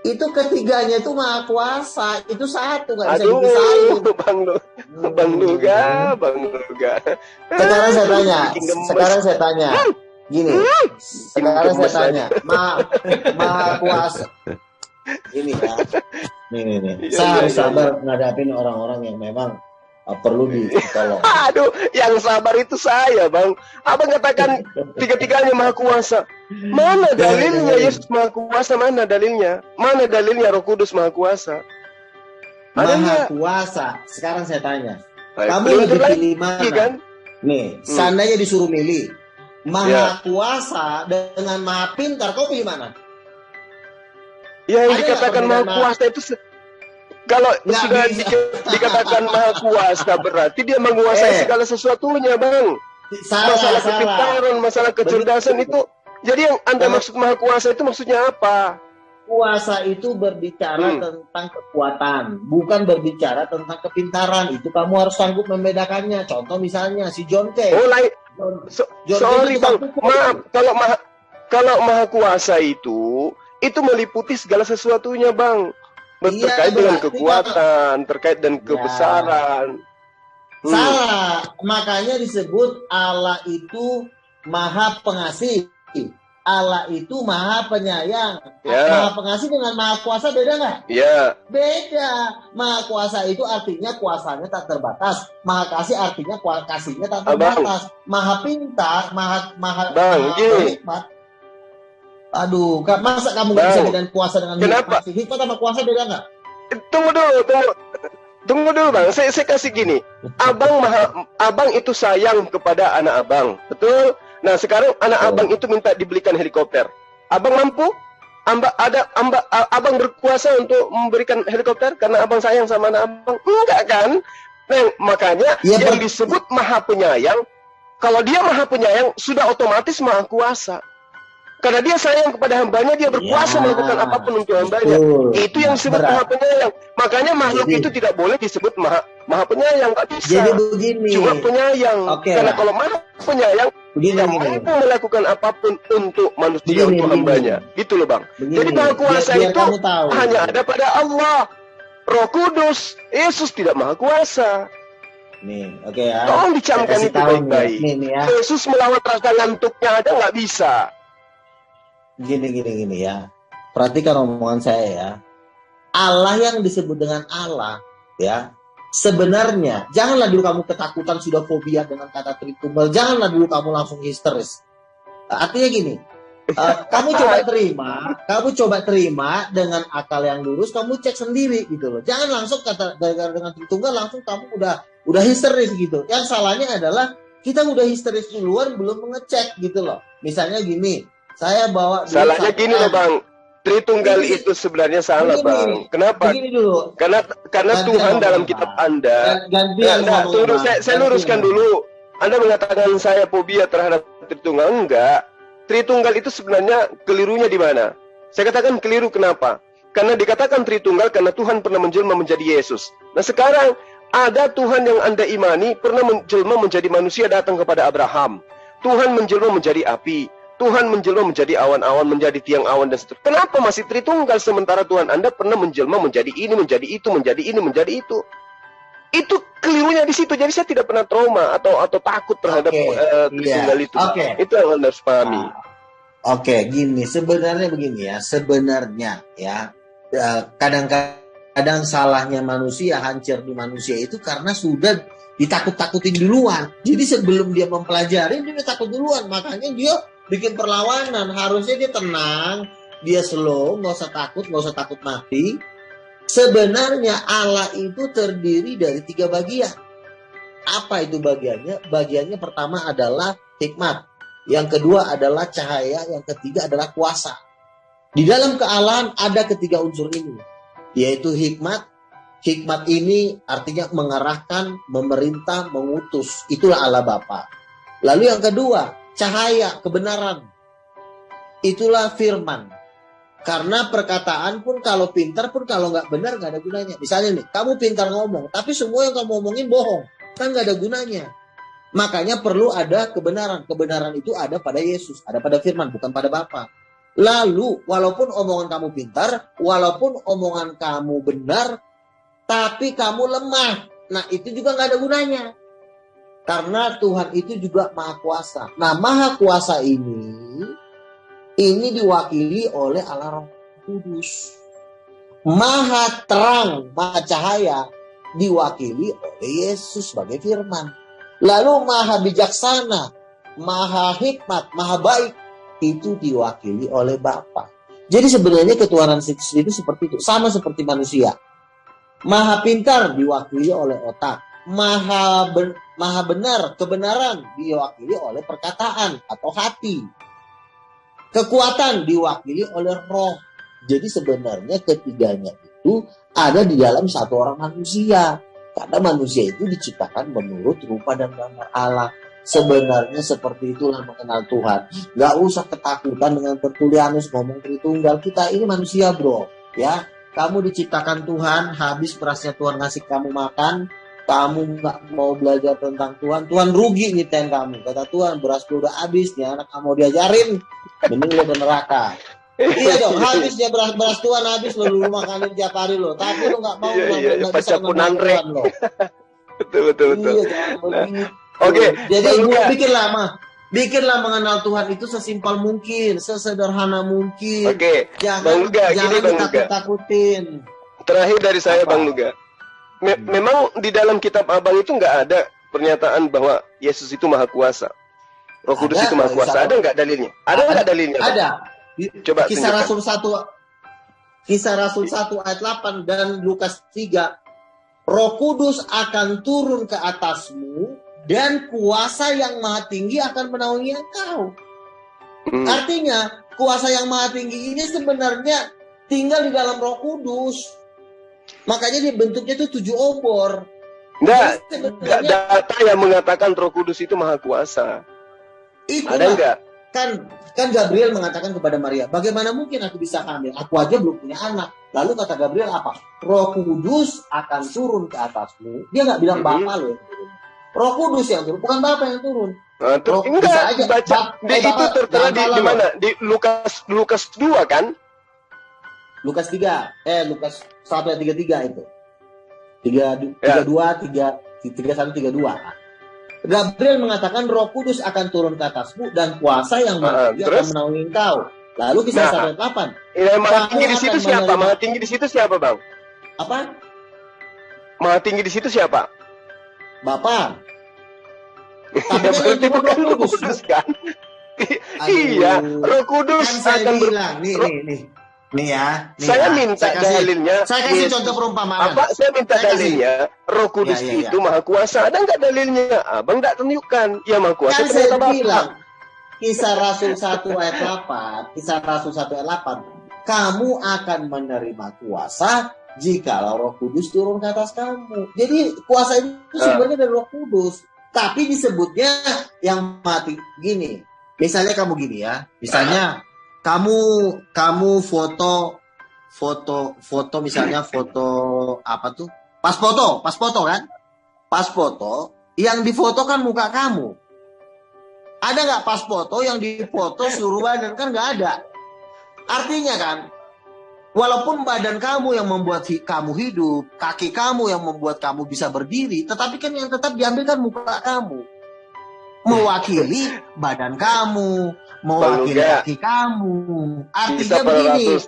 A: Itu ketiganya itu Maha Kuasa, itu satu, nggak bisa dipisahin.
B: Bang Luga.
A: Sekarang saya tanya, gini. Sekarang saya tanya, Maha Kuasa. Ini ya, nih. Saya harus sabar ngadapin orang-orang yang memang perlu ditolong.
B: Aduh, yang sabar itu saya, Bang. Abang katakan tiga-tiganya Maha Kuasa. Mana dalilnya Yesus Maha Kuasa? Mana dalilnya? Mana dalilnya Roh Kudus Maha Kuasa?
A: Maha Kuasa. Sekarang saya tanya, kamu lebih pilih mana? Kan? Nih, seandainya disuruh milih Maha Kuasa dengan Maha Pintar, kau pilih mana?
B: Ya, yang dikatakan Maha Kuasa itu kalau sudah dikatakan Maha Kuasa berarti dia menguasai segala sesuatunya, Bang. Masalah kepintaran, masalah kecerdasan itu. Jadi yang Anda maksud Maha Kuasa itu maksudnya apa?
A: Kuasa itu berbicara tentang kekuatan, bukan berbicara tentang kepintaran. Itu kamu harus sanggup membedakannya. Contoh misalnya si John Kay.
B: Oh, sorry Bang. Maaf, kalau Maha Kuasa itu meliputi segala sesuatunya, Bang. Terkait dengan kekuatan, terkait dengan kebesaran.
A: Salah. Makanya disebut Allah itu Maha Pengasih. Allah itu Maha Penyayang. Maha Pengasih dengan Maha Kuasa beda nggak?
B: Iya.
A: Beda. Maha Kuasa itu artinya kuasanya tak terbatas. Maha Kasih artinya kasihnya tak terbatas. Maha Pintar, Maha Hikmat. Aduh, masa kamu nggak bisa bedain kuasa dengan hikmat? Hikmat sama kuasa beda nggak?
B: Tunggu dulu Bang. Saya kasih gini. Abang itu sayang kepada anak abang, betul? Nah sekarang anak abang itu minta dibelikan helikopter. Abang mampu? Abang berkuasa untuk memberikan helikopter karena abang sayang sama anak abang? Enggak kan? Nah, makanya yang disebut Maha Penyayang, kalau dia Maha Penyayang sudah otomatis Maha Kuasa. Karena dia sayang kepada hambanya, dia berkuasa melakukan apapun untuk hambanya. Itu yang disebut Maha Penyayang. Makanya makhluk itu tidak boleh disebut Maha Penyayang, nggak bisa.
A: Jadi begini.
B: Cuma penyayang. Karena kalau Maha Penyayang, dia mampu melakukan apapun untuk manusia, untuk hambanya. Gitu loh Bang. Jadi Maha Kuasa itu hanya ada pada Allah. Roh Kudus, Yesus tidak Maha Kuasa.
A: Nih, oke ya.
B: Tolong dicamkan itu baik-baik. Yesus melawan rasa ngantuknya aja nggak bisa.
A: Gini ya. Perhatikan omongan saya ya. Allah yang disebut dengan Allah ya. Sebenarnya janganlah dulu kamu ketakutan sudah fobia dengan kata Tritunggal. Janganlah dulu kamu langsung histeris. Artinya gini. Kamu coba terima dengan akal yang lurus, kamu cek sendiri gitu loh. Jangan langsung dengan Tritunggal langsung kamu udah histeris gitu. Yang salahnya adalah kita udah histeris duluan belum mengecek gitu loh. Misalnya gini, saya bawa
B: salahnya gini loh Bang. Tritunggal itu sebenarnya salah Bang. Kenapa?
A: Dulu.
B: Karena Tuhan dalam kitab Anda. Tunggu saya luruskan dulu. Anda mengatakan saya fobia terhadap Tritunggal, enggak. Tritunggal itu sebenarnya kelirunya di mana? Saya katakan keliru kenapa? Karena dikatakan Tritunggal karena Tuhan pernah menjelma menjadi Yesus. Nah sekarang ada Tuhan yang Anda imani pernah menjelma menjadi manusia datang kepada Abraham. Tuhan menjelma menjadi api. Tuhan menjelma menjadi awan-awan, menjadi tiang awan dan seterusnya. Kenapa masih Tritunggal sementara Tuhan Anda pernah menjelma menjadi ini, menjadi itu, menjadi ini, menjadi itu? Itu kelirunya di situ. Jadi saya tidak pernah trauma atau takut terhadap Tritunggal itu. Itu yang Anda harus pahami.
A: Gini. Sebenarnya begini ya. Sebenarnya ya. Kadang-kadang kadang salahnya manusia, hancur di manusia itu karena sudah ditakut-takutin duluan. Jadi sebelum dia mempelajari, dia udah takut duluan. Makanya dia bikin perlawanan. Harusnya dia tenang, dia slow, nggak usah takut mati. Sebenarnya Allah itu terdiri dari 3 bagian. Apa itu bagiannya? Bagiannya pertama adalah hikmat. Yang kedua adalah cahaya. Yang ketiga adalah kuasa. Di dalam kealahan ada ketiga unsur ini, yaitu hikmat. Hikmat ini artinya mengarahkan, memerintah, mengutus. Itulah Allah Bapa. Lalu yang kedua, cahaya, kebenaran. Itulah firman. Karena perkataan pun kalau pintar pun kalau nggak benar nggak ada gunanya. Misalnya nih, kamu pintar ngomong, tapi semua yang kamu omongin bohong. Kan nggak ada gunanya. Makanya perlu ada kebenaran. Kebenaran itu ada pada Yesus, ada pada firman, bukan pada Bapa. Lalu, walaupun omongan kamu pintar, walaupun omongan kamu benar, tapi kamu lemah. Nah, itu juga nggak ada gunanya. Karena Tuhan itu juga Maha Kuasa. Nah, Maha Kuasa ini diwakili oleh Allah Roh Kudus. Maha terang, Maha cahaya, diwakili oleh Yesus sebagai firman. Lalu Maha bijaksana, Maha hikmat, Maha baik, itu diwakili oleh Bapa. Jadi sebenarnya ketuhanan itu seperti itu, sama seperti manusia. Maha pintar diwakili oleh otak, maha benar, kebenaran diwakili oleh perkataan atau hati. Kekuatan diwakili oleh roh. Jadi sebenarnya ketiganya itu ada di dalam satu orang manusia. Karena manusia itu diciptakan menurut rupa dan gambar Allah. Sebenarnya seperti itulah mengenal Tuhan. Gak usah ketakutan dengan Tertulianus ngomong Tritunggal. Kita ini manusia bro, ya. Kamu diciptakan Tuhan, habis berasnya Tuhan ngasih kamu makan, kamu gak mau belajar tentang Tuhan, Tuhan rugi nyiptain kamu. Kata Tuhan, beras gue udah habis, nih anak kamu diajarin, mending lo ke neraka. Iya dong, habis dia beras Tuhan habis lo, lu makanin tiap hari lo, tapi lo gak mau gak bisa mengenal Tuhan lo.
B: Betul.
A: Iya, jangan begitu.
B: Oke,
A: jadi gue bikinlah mengenal Tuhan itu sesimpel mungkin, sesederhana mungkin.
B: Oke,
A: jangan takut-takutin.
B: Terakhir dari saya, Bang Nuga. Memang di dalam kitab Abang itu nggak ada pernyataan bahwa Yesus itu Maha Kuasa, Roh Kudus itu Maha Kuasa. Ada nggak dalilnya? Ada nggak dalilnya?
A: Ada.
B: Coba
A: Kisah Rasul 1 ayat 8 dan Lukas 3. Roh Kudus akan turun ke atasmu dan kuasa yang maha tinggi akan menaungi engkau. Artinya kuasa yang maha tinggi ini sebenarnya tinggal di dalam Roh Kudus. Makanya dia bentuknya itu 7 obor.
B: Enggak data yang mengatakan Roh Kudus itu maha kuasa. Ada enggak?
A: Kan Gabriel mengatakan kepada Maria, bagaimana mungkin aku bisa hamil? Aku aja belum punya anak. Lalu kata Gabriel apa? Roh Kudus akan turun ke atasmu. Dia nggak bilang Bapa loh yang turun. Roh Kudus yang turun, bukan Bapa yang turun.
B: Enggak aja baca. Itu tertera di mana? Di Lukas 2 kan?
A: Lukas 3. Lukas 1 ayat 33 itu. 31 32. Gabriel mengatakan Roh Kudus akan turun ke atasmu dan kuasa yang maha tinggi akan menaungi engkau. Lalu kisah 1 ayat 8.
B: Maha tinggi di situ siapa? Maha tinggi di situ siapa, Bang?
A: Apa?
B: Maha tinggi di situ siapa?
A: Bapa.
B: Tapi berarti bukan Roh Kudus kan? Iya, Roh Kudus
A: kan
B: akan
A: bilang, nih ya.
B: Saya minta dalilnya.
A: Saya kasih contoh perumpamaan.
B: Saya minta dalilnya. Roh Kudus itu maha kuasa. Ada nggak dalilnya? Abang nggak tunjukkan. Ya maha kuasa.
A: Kan saya bilang. Kisah Rasul 1 ayat 8. Kisah Rasul 1 ayat 8. Kamu akan menerima kuasa jika Roh Kudus turun ke atas kamu. Jadi kuasa itu sebenarnya dari Roh Kudus. Tapi disebutnya yang mati. Gini. Misalnya kamu gini ya. Misalnya kamu foto misalnya foto apa tuh? Pas foto kan? Pas foto yang difoto kan muka kamu. Ada nggak pas foto yang difoto seluruh badan? Kan nggak ada. Artinya kan, walaupun badan kamu yang membuat kamu hidup, kaki kamu yang membuat kamu bisa berdiri, tetapi kan yang tetap diambil kan muka kamu. Mewakili badan kamu, mewakili kaki kamu. Artinya begini.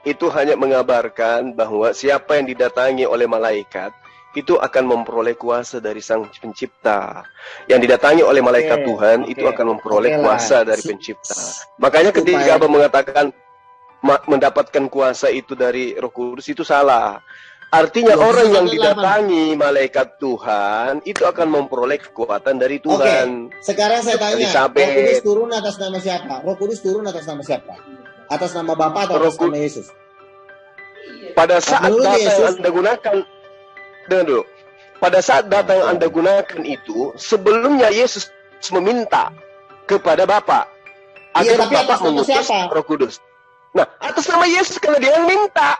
B: itu hanya mengabarkan bahwa siapa yang didatangi oleh malaikat itu akan memperoleh kuasa dari Sang Pencipta. Yang didatangi oleh malaikat Tuhan itu akan memperoleh kuasa dari Pencipta. Makanya ketika Abang mengatakan mendapatkan kuasa itu dari Roh Kudus, itu salah. Artinya orang yang didatangi malaikat Tuhan itu akan memperoleh kekuatan dari Tuhan.
A: Sekarang saya tanya, Roh Kudus turun atas nama siapa? Roh Kudus turun atas nama siapa? Atas nama Bapa atau atas nama Yesus?
B: Pada saat data yang Anda gunakan, dengar dulu. Pada saat data yang Anda gunakan itu, sebelumnya Yesus meminta kepada Bapa agar Bapa mengutus Roh Kudus. Nah, atas nama Yesus karena dia yang minta.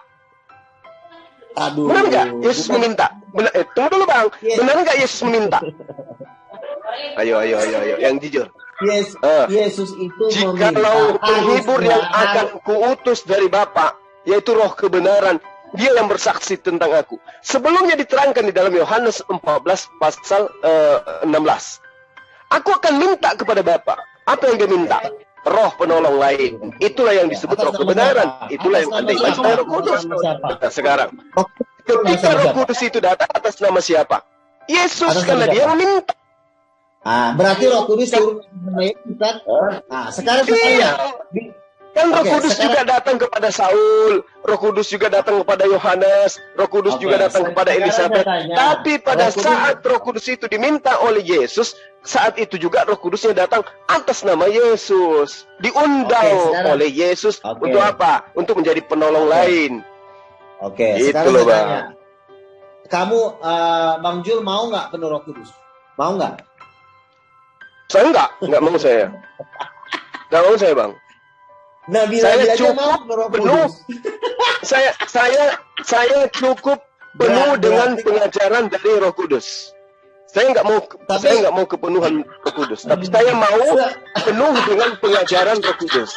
A: Aduh.
B: Benar nggak Yesus meminta? Tunggu dulu Bang. Benar nggak Yesus meminta? Ayo, yang jujur.
A: Yesus itu
B: jikalau penghibur yang akan kuutus dari Bapa, yaitu Roh kebenaran, dia yang bersaksi tentang aku. Sebelumnya diterangkan di dalam Yohanes 14 pasal 16. Aku akan minta kepada Bapa. Apa yang dia minta? Roh penolong lain. Itulah yang disebut roh kebenaran. Itulah yang Anda ibaratkan Roh Kudus. Nah, sekarang, ketika Roh Kudus itu datang atas nama siapa? Yesus, karena dia meminta.
A: Berarti Roh Kudus turun nama Yesus kan? Nah, sekarang
B: kan Roh Kudus juga datang kepada Saul, Roh Kudus juga datang kepada Yohanes, Roh Kudus juga datang kepada Elizabeth. Tapi pada saat Roh Kudus itu diminta oleh Yesus, saat itu juga Roh Kudusnya datang atas nama Yesus, diundang oleh Yesus untuk apa? Untuk menjadi penolong lain.
A: Itu loh Bang. Kamu Bang Jul mau nggak penuh Roh Kudus? Mau nggak?
B: Saya nggak mau saya. Nggak mau saya Bang. Saya cukup penuh. saya cukup penuh dengan pengajaran dari Roh Kudus. Saya nggak mau kepenuhan Roh Kudus, tapi saya mau penuh dengan pengajaran Roh Kudus.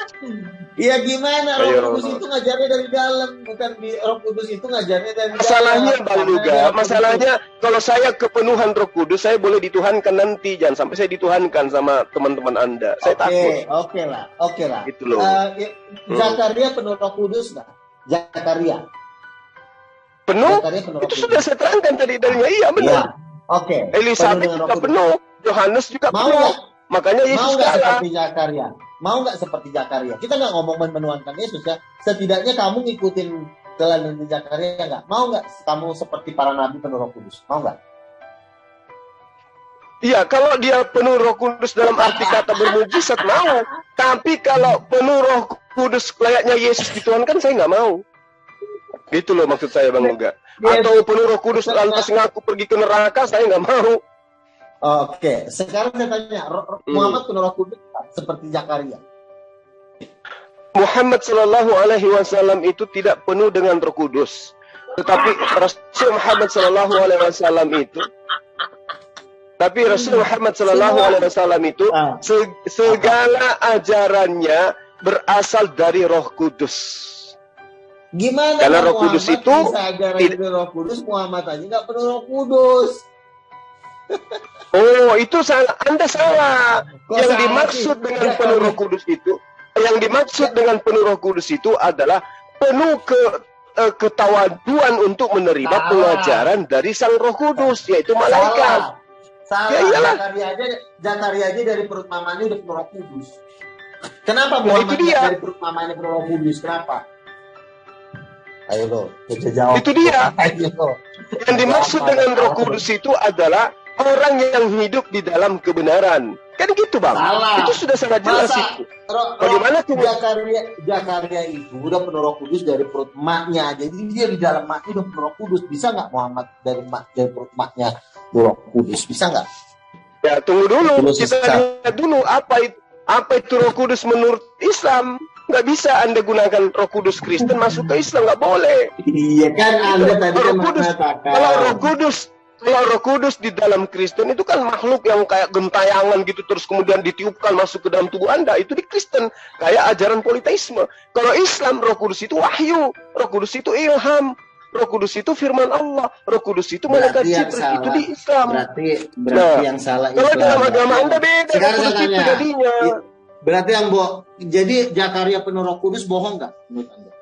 A: Iya gimana? Roh Kudus itu ngajarnya dari dalam, bukan Roh Kudus itu ngajarnya dari dalam.
B: Masalahnya Bang Luga, masalahnya kalau saya kepenuhan Roh Kudus, saya boleh dituhankan nanti, jangan sampai saya dituhankan sama teman-teman Anda. Saya takut.
A: Oke lah.
B: Itu loh.
A: Zakaria penuh Roh Kudus nggak? Zakaria
B: penuh? Itu sudah saya terangkan tadi darinya. Iya benar. Elizabeth juga penuh, Yohanes juga penuh. Makanya Yesus
A: mau nggak seperti Zakaria? Kita nggak ngomong menuhankan Yesus ya. Setidaknya kamu ngikutin teladan Zakaria nggak? Mau nggak kamu seperti para nabi penuh Roh Kudus? Mau nggak?
B: Iya, kalau dia penuh Roh Kudus dalam arti kata bermujizat mau. Tapi kalau penuh Roh Kudus layaknya Yesus dituhankan, saya nggak mau. Gitu loh maksud saya Bang Luga. Atau penuh Roh Kudus lantas ngaku pergi ke neraka, saya nggak mau.
A: Sekarang saya tanya, Muhammad penuh Roh Kudus seperti Zakaria?
B: Muhammad Shallallahu Alaihi Wasallam itu tidak penuh dengan Roh Kudus, tetapi Rasul Muhammad Shallallahu Alaihi Wasallam itu, segala ajarannya berasal dari Roh Kudus.
A: Gimana?
B: Karena Roh Kudus itu
A: Roh Kudus, Muhammad aja nggak penuh Roh Kudus.
B: Oh, itu salah. Anda salah. Yang dimaksud dengan penuh Roh Kudus itu, adalah penuh ketawaduan untuk menerima pengajaran dari Sang Roh Kudus, yaitu malaikat.
A: Salah. Zakaria aja dari perut mamanya udah penuh Roh Kudus. Kenapa Muhammad dari perut mamanya penuh Roh Kudus? Kenapa? Ayo lo, jawab.
B: Itu dia. Yang dimaksud dengan Roh Kudus itu adalah orang yang hidup di dalam kebenaran. Kan gitu Bang.
A: Salah.
B: Itu sudah sangat jelas itu. Bagaimana
A: Zakaria itu udah penuh Roh Kudus dari perut emaknya. Jadi dia di dalam emaknya udah penuh Roh Kudus. Bisa nggak Muhammad dari perut emaknya Roh Kudus? Bisa nggak?
B: Ya tunggu dulu. Kita lihat dulu apa itu Roh Kudus menurut Islam. Nggak bisa Anda gunakan Roh Kudus Kristen masuk ke Islam, nggak boleh.
A: Iya kan Anda tadi kan mengatakan.
B: Kalau Roh Kudus di dalam Kristen itu kan makhluk yang kayak gentayangan gitu terus kemudian ditiupkan masuk ke dalam tubuh Anda, itu di Kristen kayak ajaran politeisme. Kalau Islam Roh Kudus itu wahyu, Roh Kudus itu ilham, Roh Kudus itu firman Allah, Roh Kudus itu malaikat Jibril, itu di Islam.
A: Berarti yang salah Islam.
B: Kalau dalam agama Anda beda.
A: Sekarang saya tanya. Berarti jadi Zakaria penuh Roh Kudus bohong nggak menurut Anda?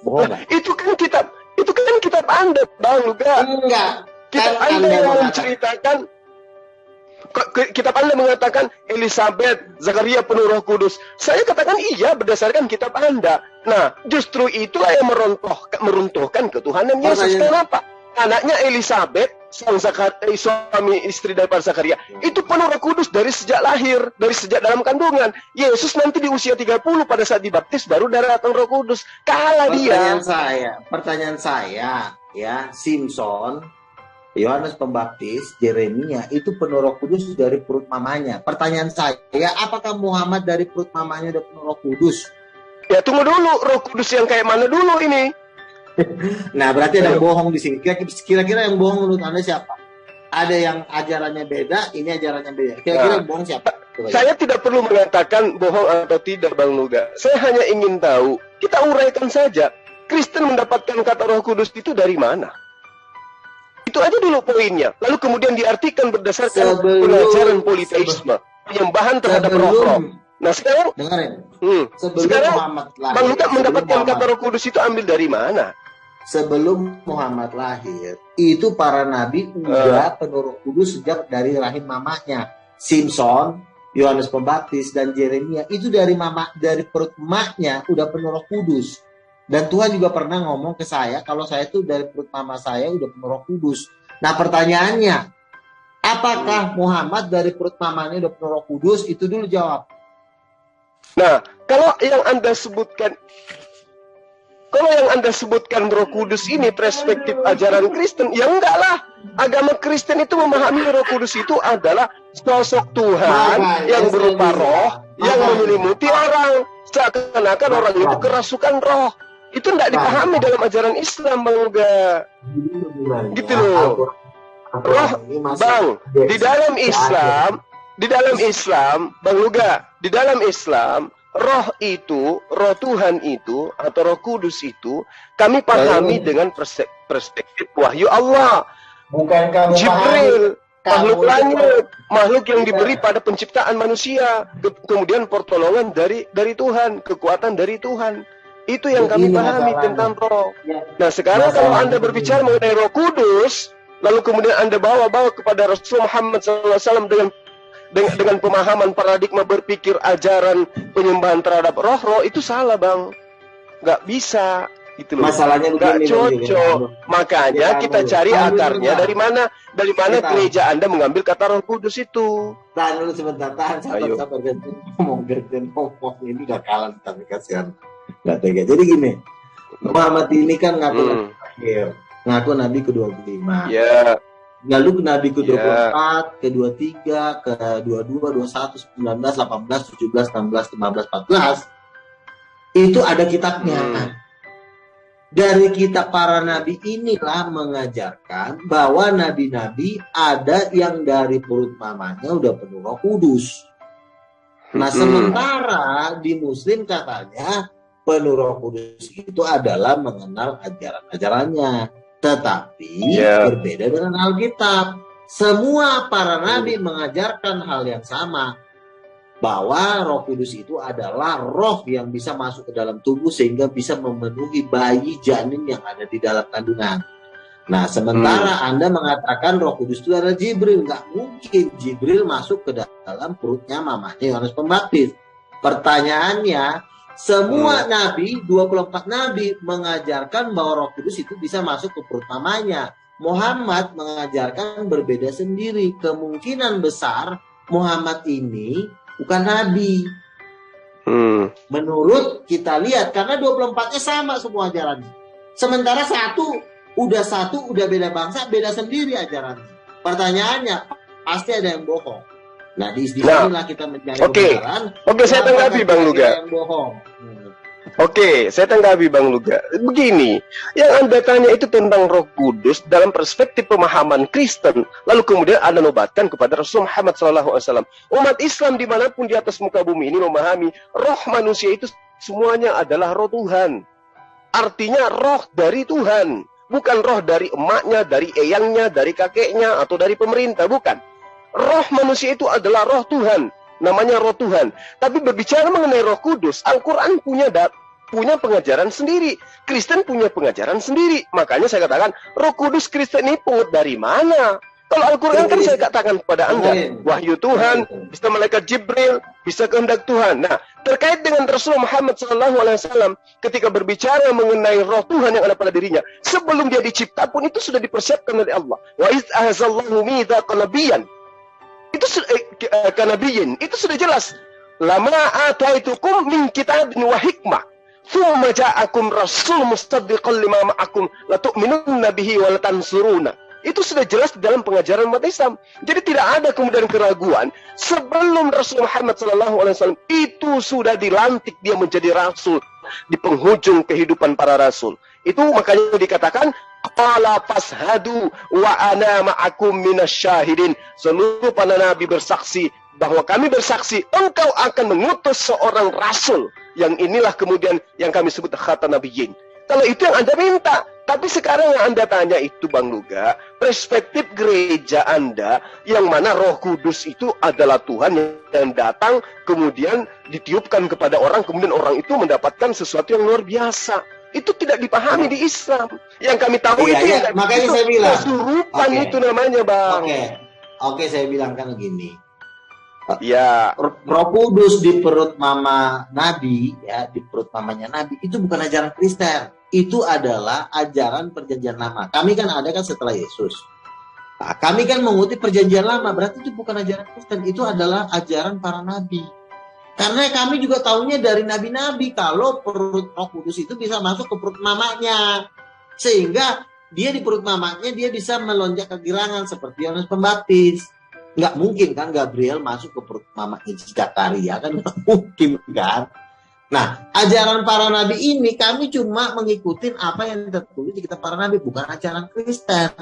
A: Bohong nggak?
B: Itu kan kitab Anda, Bang Luga.
A: Enggak.
B: Kitab
A: Kan
B: Anda yang
A: mengatakan-
B: menceritakan, kitab Anda mengatakan Elizabeth, Zakaria penuh Roh Kudus. Saya katakan iya berdasarkan kitab Anda. Nah, justru itulah yang meruntuhkan ketuhanan Yesus. Kenapa? Anaknya Elizabeth, suami istri daripada Zakaria, itu penuh Roh Kudus dari sejak lahir, dari sejak dalam kandungan. Yesus nanti di usia 30 pada saat dibaptis baru datang Roh Kudus. Kalah dia.
A: Pertanyaan saya, ya, Simpson, Yohanes Pembaptis, Yeremia itu penuh Roh Kudus dari perut mamanya. Pertanyaan saya, apakah Muhammad dari perut mamanya udah penuh Roh Kudus?
B: Ya tunggu dulu, Roh Kudus yang kayak mana dulu ini?
A: Nah, berarti ada yang bohong di sini. Kira-kira yang bohong menurut Anda siapa? Ada yang ajarannya beda, ini ajarannya beda. Kira-kira yang bohong siapa?
B: Saya tidak perlu mengatakan bohong atau tidak, Bang Luga. Saya hanya ingin tahu, kita uraikan saja. Kristen mendapatkan kata Roh Kudus itu dari mana? Itu aja dulu poinnya. Lalu kemudian diartikan berdasarkan pengajaran politeisme, penyembahan terhadap roh-roh. Nah sekarang,
A: dengerin.
B: Sekarang
A: Muhammad lahir,
B: Bang Luka mendapatkan kata Roh Kudus itu ambil dari mana?
A: Sebelum Muhammad lahir, itu para nabi udah penuh Roh Kudus sejak dari rahim mamanya. Simpson, Yohanes Pembaptis, dan Yeremia itu dari perut emaknya udah penuh Roh Kudus. Dan Tuhan juga pernah ngomong ke saya kalau saya tuh dari perut mama saya udah penuh Roh Kudus. Nah pertanyaannya, apakah Muhammad dari perut mamanya udah penuh Roh Kudus? Itu dulu jawab.
B: Nah, kalau yang Anda sebutkan Roh Kudus ini perspektif ajaran Kristen, ya enggak lah. Agama Kristen itu memahami Roh Kudus itu adalah sosok Tuhan yang berupa roh yang menyelimuti orang. Seakan-akan orang itu kerasukan roh. Itu enggak dipahami dalam ajaran Islam, Bang Luga. Gitu loh. Roh, Bang, di dalam Islam, Bang Luga, di dalam Islam, roh Tuhan itu, atau Roh Kudus itu, kami pahami dengan perspektif wahyu Allah.
A: Bukan kamu
B: Jibril, makhluk langit, makhluk yang diberi pada penciptaan manusia, kemudian pertolongan dari Tuhan, kekuatan dari Tuhan. Itu yang kami pahami tentang roh. Nah sekarang kalau Anda berbicara mengenai Roh Kudus, lalu kemudian Anda bawa kepada Rasul Muhammad SAW dengan pemahaman paradigma berpikir ajaran penyembahan terhadap roh-roh, itu salah, Bang. Nggak bisa. Gitu loh. Masalahnya nggak cocok. Makanya kita cari akarnya dari mana gereja Anda mengambil kata Roh Kudus itu.
A: Tahan dulu sebentar, sabar ngomong ini udah kalah tapi kasihan. Nggak tega. Jadi gini, Muhammad ini kan ngaku akhir, ngaku Nabi ke-25.
B: Ya.
A: Lalu ke Nabi ke-24, ke-23, ke-22, 21, 19, 18, 17, 16, 15, 14. Itu ada kitabnya. Dari kitab para nabi inilah mengajarkan bahwa nabi-nabi ada yang dari perut mamanya udah penuh Roh Kudus. Nah, sementara di Muslim katanya penuh Roh Kudus itu adalah mengenal ajaran-ajarannya. Tetapi berbeda dengan Alkitab. Semua para nabi mengajarkan hal yang sama, bahwa Roh Kudus itu adalah roh yang bisa masuk ke dalam tubuh sehingga bisa memenuhi bayi janin yang ada di dalam kandungan. Nah, sementara Anda mengatakan Roh Kudus itu adalah Jibril. Nggak mungkin Jibril masuk ke dalam perutnya mamanya Yohanes Pembaptis. Pertanyaannya, semua nabi, 24 nabi mengajarkan bahwa Roh Kudus itu bisa masuk ke perut mamanya. Muhammad mengajarkan berbeda sendiri. Kemungkinan besar Muhammad ini bukan nabi. Menurut kita lihat, karena 24-nya sama semua ajarannya. Sementara satu udah beda bangsa, beda sendiri ajarannya. Pertanyaannya, pasti ada yang bohong. Nah, di sinilah kita mencari kebenaran.
B: Oke, saya tanggapi Bang Luga. Oke, saya tanggapi Bang Luga. Begini, yang Anda tanya itu tentang Roh Kudus dalam perspektif pemahaman Kristen, lalu kemudian Anda nobatkan kepada Rasul Muhammad SAW. Umat Islam dimanapun di atas muka bumi ini memahami roh manusia itu semuanya adalah roh Tuhan. Artinya roh dari Tuhan, bukan roh dari emaknya, dari eyangnya, dari kakeknya, atau dari pemerintah, bukan. Roh manusia itu adalah roh Tuhan, namanya roh Tuhan. Tapi berbicara mengenai Roh Kudus, Al-Quran punya punya pengajaran sendiri. Kristen punya pengajaran sendiri. Makanya saya katakan, Roh Kudus Kristen ini pungut dari mana? Kalau Al-Quran kan saya katakan kepada Anda, wahyu Tuhan, bisa malaikat Jibril, bisa kehendak Tuhan. Nah, terkait dengan Rasulullah Muhammad SAW, ketika berbicara mengenai roh Tuhan yang ada pada dirinya, sebelum dia dicipta pun itu sudah dipersiapkan oleh Allah. Wa iz ahzallahu mitsaqan nabiyyan. Itu kanabiyin, itu sudah jelas. Lama ataitukum min kitabin wa hikmah. Thumma ja'akum rasul musaddiqan lima ma'akum la tu'minunna bihi wa la tansuruna. Itu sudah jelas di dalam pengajaran umat Islam. Jadi tidak ada kemudian keraguan. Sebelum Rasul Muhammad SAW itu sudah dilantik dia menjadi rasul di penghujung kehidupan para rasul. Itu makanya dikatakan qala fashhadu wa ana ma'akum minasyahidin. Seluruh para nabi bersaksi bahwa kami bersaksi engkau akan mengutus seorang rasul. Yang inilah kemudian yang kami sebut khatan nabiyyin. Kalau itu yang Anda minta. Tapi sekarang yang Anda tanya itu Bang Luga, perspektif gereja Anda yang mana Roh Kudus itu adalah Tuhan yang datang kemudian ditiupkan kepada orang, kemudian orang itu mendapatkan sesuatu yang luar biasa. Itu tidak dipahami di Islam. Yang kami tahu itu yang
A: makanya saya bilang
B: kesurupan itu namanya, Bang.
A: Oke, saya bilang kan begini.
B: Ya,
A: Roh Kudus di perut mama Nabi, ya, di perut mamanya Nabi itu bukan ajaran Kristen. Itu adalah ajaran perjanjian lama. Kami kan ada kan setelah Yesus. Nah, kami kan mengutip perjanjian lama, berarti itu bukan ajaran Kristen, itu adalah ajaran para nabi. Karena kami juga tahunya dari nabi-nabi kalau perut Roh Kudus itu bisa masuk ke perut mamanya. Sehingga dia di perut mamanya dia bisa melonjak kegirangan seperti Yohanes Pembaptis. Nggak mungkin kan Gabriel masuk ke perut mamanya Zakaria, kan nggak mungkin kan. Nah, ajaran para nabi ini kami cuma mengikuti apa yang tertulis di kitab para nabi, bukan ajaran Kristen.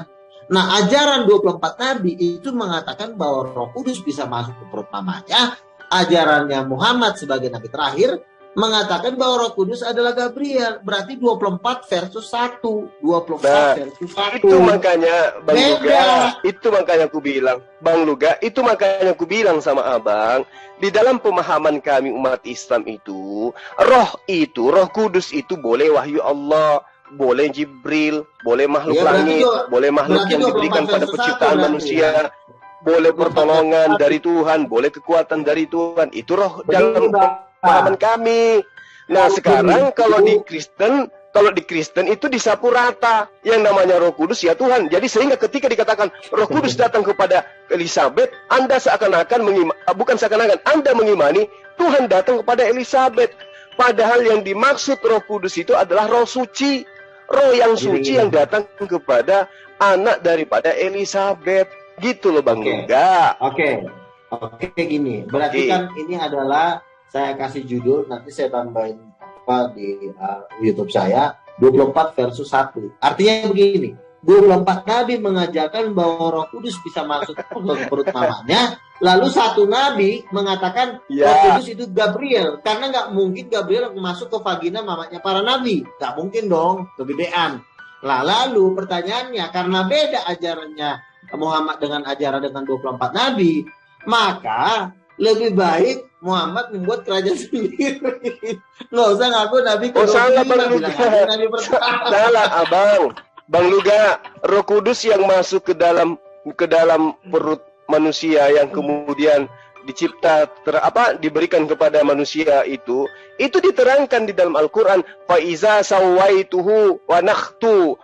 A: Nah, ajaran 24 nabi itu mengatakan bahwa Roh Kudus bisa masuk ke perut mamanya. Ajarannya Muhammad sebagai nabi terakhir mengatakan bahwa Roh Kudus adalah Gabriel. Berarti 24 versus 1. 24 versus 1.
B: Itu makanya Bang Luga, itu makanya aku bilang, Bang Luga, itu makanya aku bilang sama Abang, di dalam pemahaman kami umat Islam itu, Roh Kudus itu boleh wahyu Allah, boleh Jibril, boleh makhluk langit, boleh makhluk yang diberikan pada penciptaan manusia, boleh pertolongan dari Tuhan, boleh kekuatan dari Tuhan. Itu roh dalam pemahaman kami. Nah, sekarang kalau di Kristen itu disapu rata. Yang namanya Roh Kudus ya Tuhan. Jadi sehingga ketika dikatakan Roh Kudus datang kepada Elizabeth, Anda Anda mengimani Tuhan datang kepada Elizabeth. Padahal yang dimaksud Roh Kudus itu adalah Roh Suci. Roh yang suci yang datang kepada anak daripada Elizabeth. Gitu loh Bang Luga.
A: Oke, gini. Berarti kan ini adalah saya kasih judul, nanti saya tambahin di YouTube saya, 24 versus 1. Artinya begini, 24 nabi mengajarkan bahwa Roh Kudus bisa masuk ke perut mamanya, lalu satu nabi mengatakan Roh Kudus itu Gabriel, karena nggak mungkin Gabriel masuk ke vagina mamanya para nabi, nggak mungkin dong, kegedean. Nah, lalu pertanyaannya, karena beda ajarannya Muhammad dengan ajaran dengan 24 nabi, maka lebih baik Muhammad membuat kerajaan sendiri. Nggak usah ngaku nabi ke-25.
B: Salah Bang Luga. Salah Abang. Bang Luga, Roh Kudus yang masuk ke dalam perut manusia yang kemudian diberikan kepada manusia itu diterangkan di dalam Al-Qur'an, fa iza sawaituhu wa nafahtu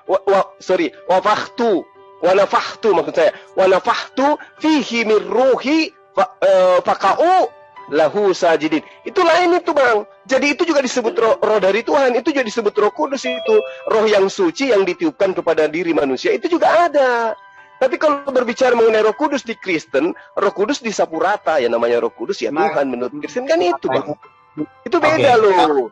B: maksud saya, wa nafahtu fihi min ruhi faka'u lahu sajidin. Itu lain itu Bang. Jadi itu juga disebut roh dari Tuhan. Itu juga disebut Roh Kudus itu. Roh yang suci yang ditiupkan kepada diri manusia. Itu juga ada. Tapi kalau berbicara mengenai Roh Kudus di Kristen, Roh Kudus disapu rata. Ya namanya Roh Kudus ya Tuhan menurut Kristen kan itu Bang. Itu beda loh.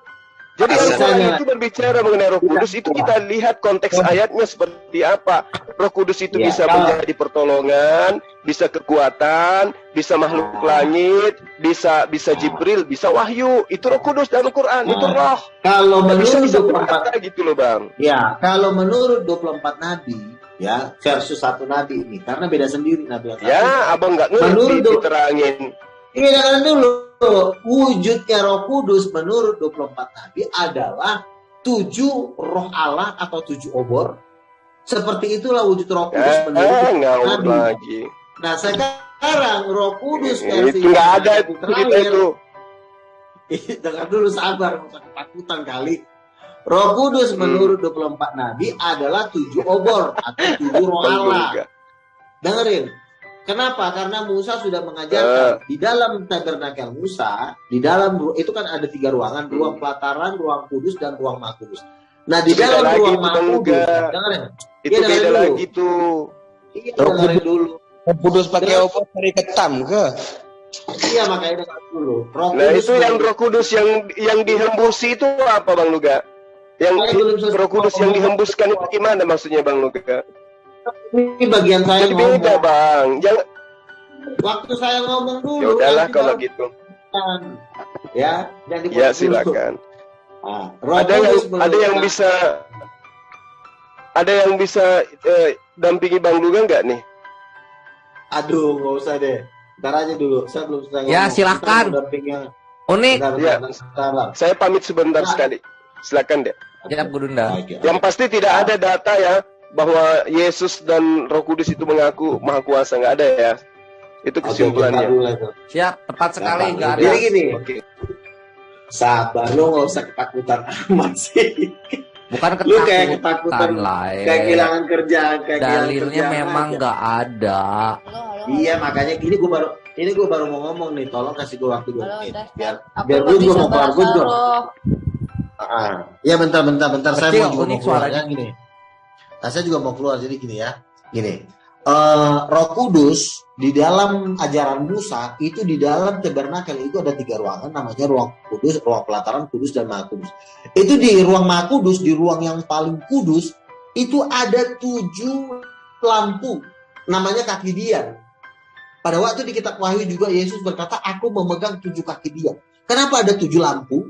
B: Jadi kalau itu berbicara mengenai Roh Kudus, itu kita lihat konteks ayatnya seperti apa. Roh Kudus itu bisa menjadi pertolongan, bisa kekuatan, bisa makhluk langit, bisa Jibril, bisa wahyu. Itu Roh Kudus dalam Al-Quran, itu roh.
A: Kalau menurut 24
B: gitu loh Bang.
A: Ya, kalau menurut 24 nabi, ya versus satu nabi ini, karena beda sendiri nabi yang
B: ya, Abang nggak ngerti diterangin.
A: Ini dulu. wujudnya Roh Kudus menurut 24 nabi adalah 7 roh Allah atau 7 obor. Seperti itulah wujud Roh Kudus menurut nabi.
B: Lagi.
A: Nah sekarang Roh Kudus
B: itu nggak ada cerita itu.
A: Dengar dulu, sabar, nggak usah ketakutan kali. Roh Kudus menurut 24 nabi adalah 7 obor atau 7 roh Allah. Dengerin. Kenapa? Karena Musa sudah mengajarkan di dalam tabernakel Musa, di dalam itu kan ada 3 ruangan, ruang pelataran, ruang kudus, dan ruang maha kudus. Nah di dalam ruang maha kudus, dengerin.
B: Itu beda lagi tuh.
A: Iya, dengerin dulu.
E: Kudus pakai obor dari ketam ke?
A: Iya, makanya dengar dulu.
B: Nah itu yang Roh Kudus yang dihembusi itu apa Bang Luga? Yang Roh Kudus yang dihembuskan itu gimana maksudnya Bang Luga?
A: Ini bagian saya
B: jadi
A: ngomong.
B: beda Bang. Jangan.
A: Waktu saya ngomong dulu.
B: Ya udahlah kalau gitu.
A: Ya,
B: ya silakan.
A: Nah,
B: ada yang bisa dampingi Bang Luga nggak nih?
A: Aduh, nggak usah deh. Ntar aja dulu. Saya belum selesai ngomong.
C: Ya silakan. Unik.
B: Ya, saya pamit sebentar sekali. Silakan deh.
C: Ya, Gurunda.
B: Yang pasti tidak ada data ya bahwa Yesus dan Roh Kudus itu mengaku Maha Kuasa, nggak ada ya. Itu kesimpulannya.
C: Siap, tepat sekali, nggak ada.
A: Jadi gini. Sabar, lu nggak usah ketakutan amat sih.
C: Bukan ketakutan,
A: lu kayak ketakutan
C: lah.
A: Kayak kehilangan kerjaan,
C: dalilnya memang nggak ada.
A: Iya, makanya gini gue baru mau ngomong nih, tolong kasih gue waktu 2 menit biar gue juga mau keluar gue dong. Iya bentar saya mau juga mau keluar ya gini. Nah, saya juga mau keluar, jadi gini ya. Gini, Roh Kudus di dalam ajaran Musa itu di dalam tabernakel itu ada 3 ruangan, namanya ruang kudus, ruang pelataran kudus, dan maha kudus. Itu di ruang maha kudus, di ruang yang paling kudus itu ada 7 lampu, namanya kaki dia. Pada waktu di kitab Wahyu juga Yesus berkata, aku memegang 7 kaki dia. Kenapa ada 7 lampu?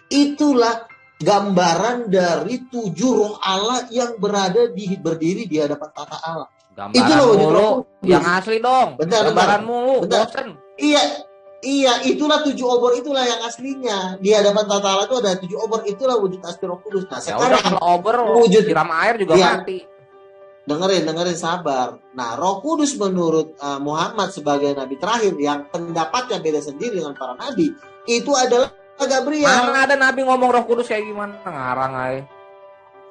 A: Itulah gambaran dari 7 roh Allah yang berdiri di hadapan tata Allah.
C: Gambaran
A: itu loh
C: mulu, yang asli dong. Gambaran mulu, bosen.
A: Iya, itulah 7 obor, itulah yang aslinya. Di hadapan tata Allah itu ada 7 obor, itulah wujud asli Roh Kudus. Nah, sekarang
C: kalau obor
A: wujud
C: siram air juga mati.
A: Dengerin sabar. Nah, Roh Kudus menurut Muhammad sebagai nabi terakhir yang pendapatnya beda sendiri dengan para nabi, itu adalah Gabriel.
C: Mana ada nabi ngomong Roh Kudus kayak gimana? Ngarang aja.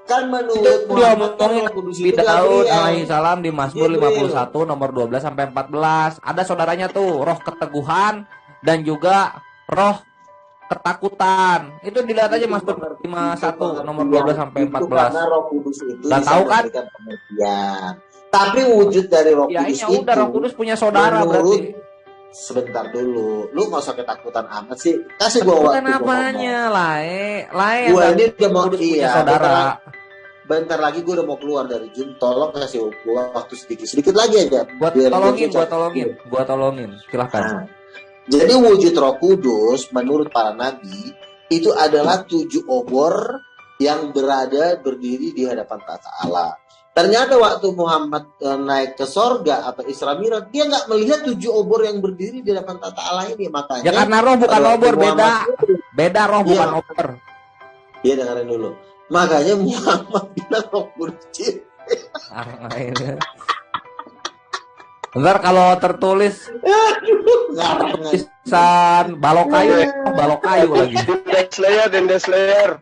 A: Kan menurut
C: Muhammad Roh Kudus itu Daud alaihi salam di Mazmur 51 nomor 12 sampai 14. Ada saudaranya tuh, roh keteguhan dan juga roh ketakutan. Itu dilihat aja Mazmur 51 nomor 12 sampai 14.
A: Itu karena Roh Kudus itu
C: nggak tahu kan?
A: Tapi wujud dari Roh Kudus
C: itu udah Roh Kudus punya saudara berarti.
A: Sebentar dulu, lu nggak usah ketakutan amat sih. Kasih gua waktu.
C: Apanya, Lae.
A: Gua ini udah mau
C: punya saudara.
A: Bentar lagi gue udah mau keluar dari Zoom. Tolong kasih gua waktu sedikit lagi aja.
C: Gua tolongin. Silahkan.
A: Nah, jadi wujud Roh Kudus menurut para nabi itu adalah 7 obor yang berdiri di hadapan tata Allah. Ternyata waktu Muhammad naik ke sorga atau Isra Mi'raj, dia nggak melihat 7 obor yang berdiri di hadapan tata Allah ini. Makanya
C: ya karena roh bukan obor, beda roh bukan obor.
A: Iya, dengerin dulu. Makanya Muhammad bilang Roh Kudus.
C: Bentar, kalau tertulis tulisan balok kayu lagi.
B: Dendes layer.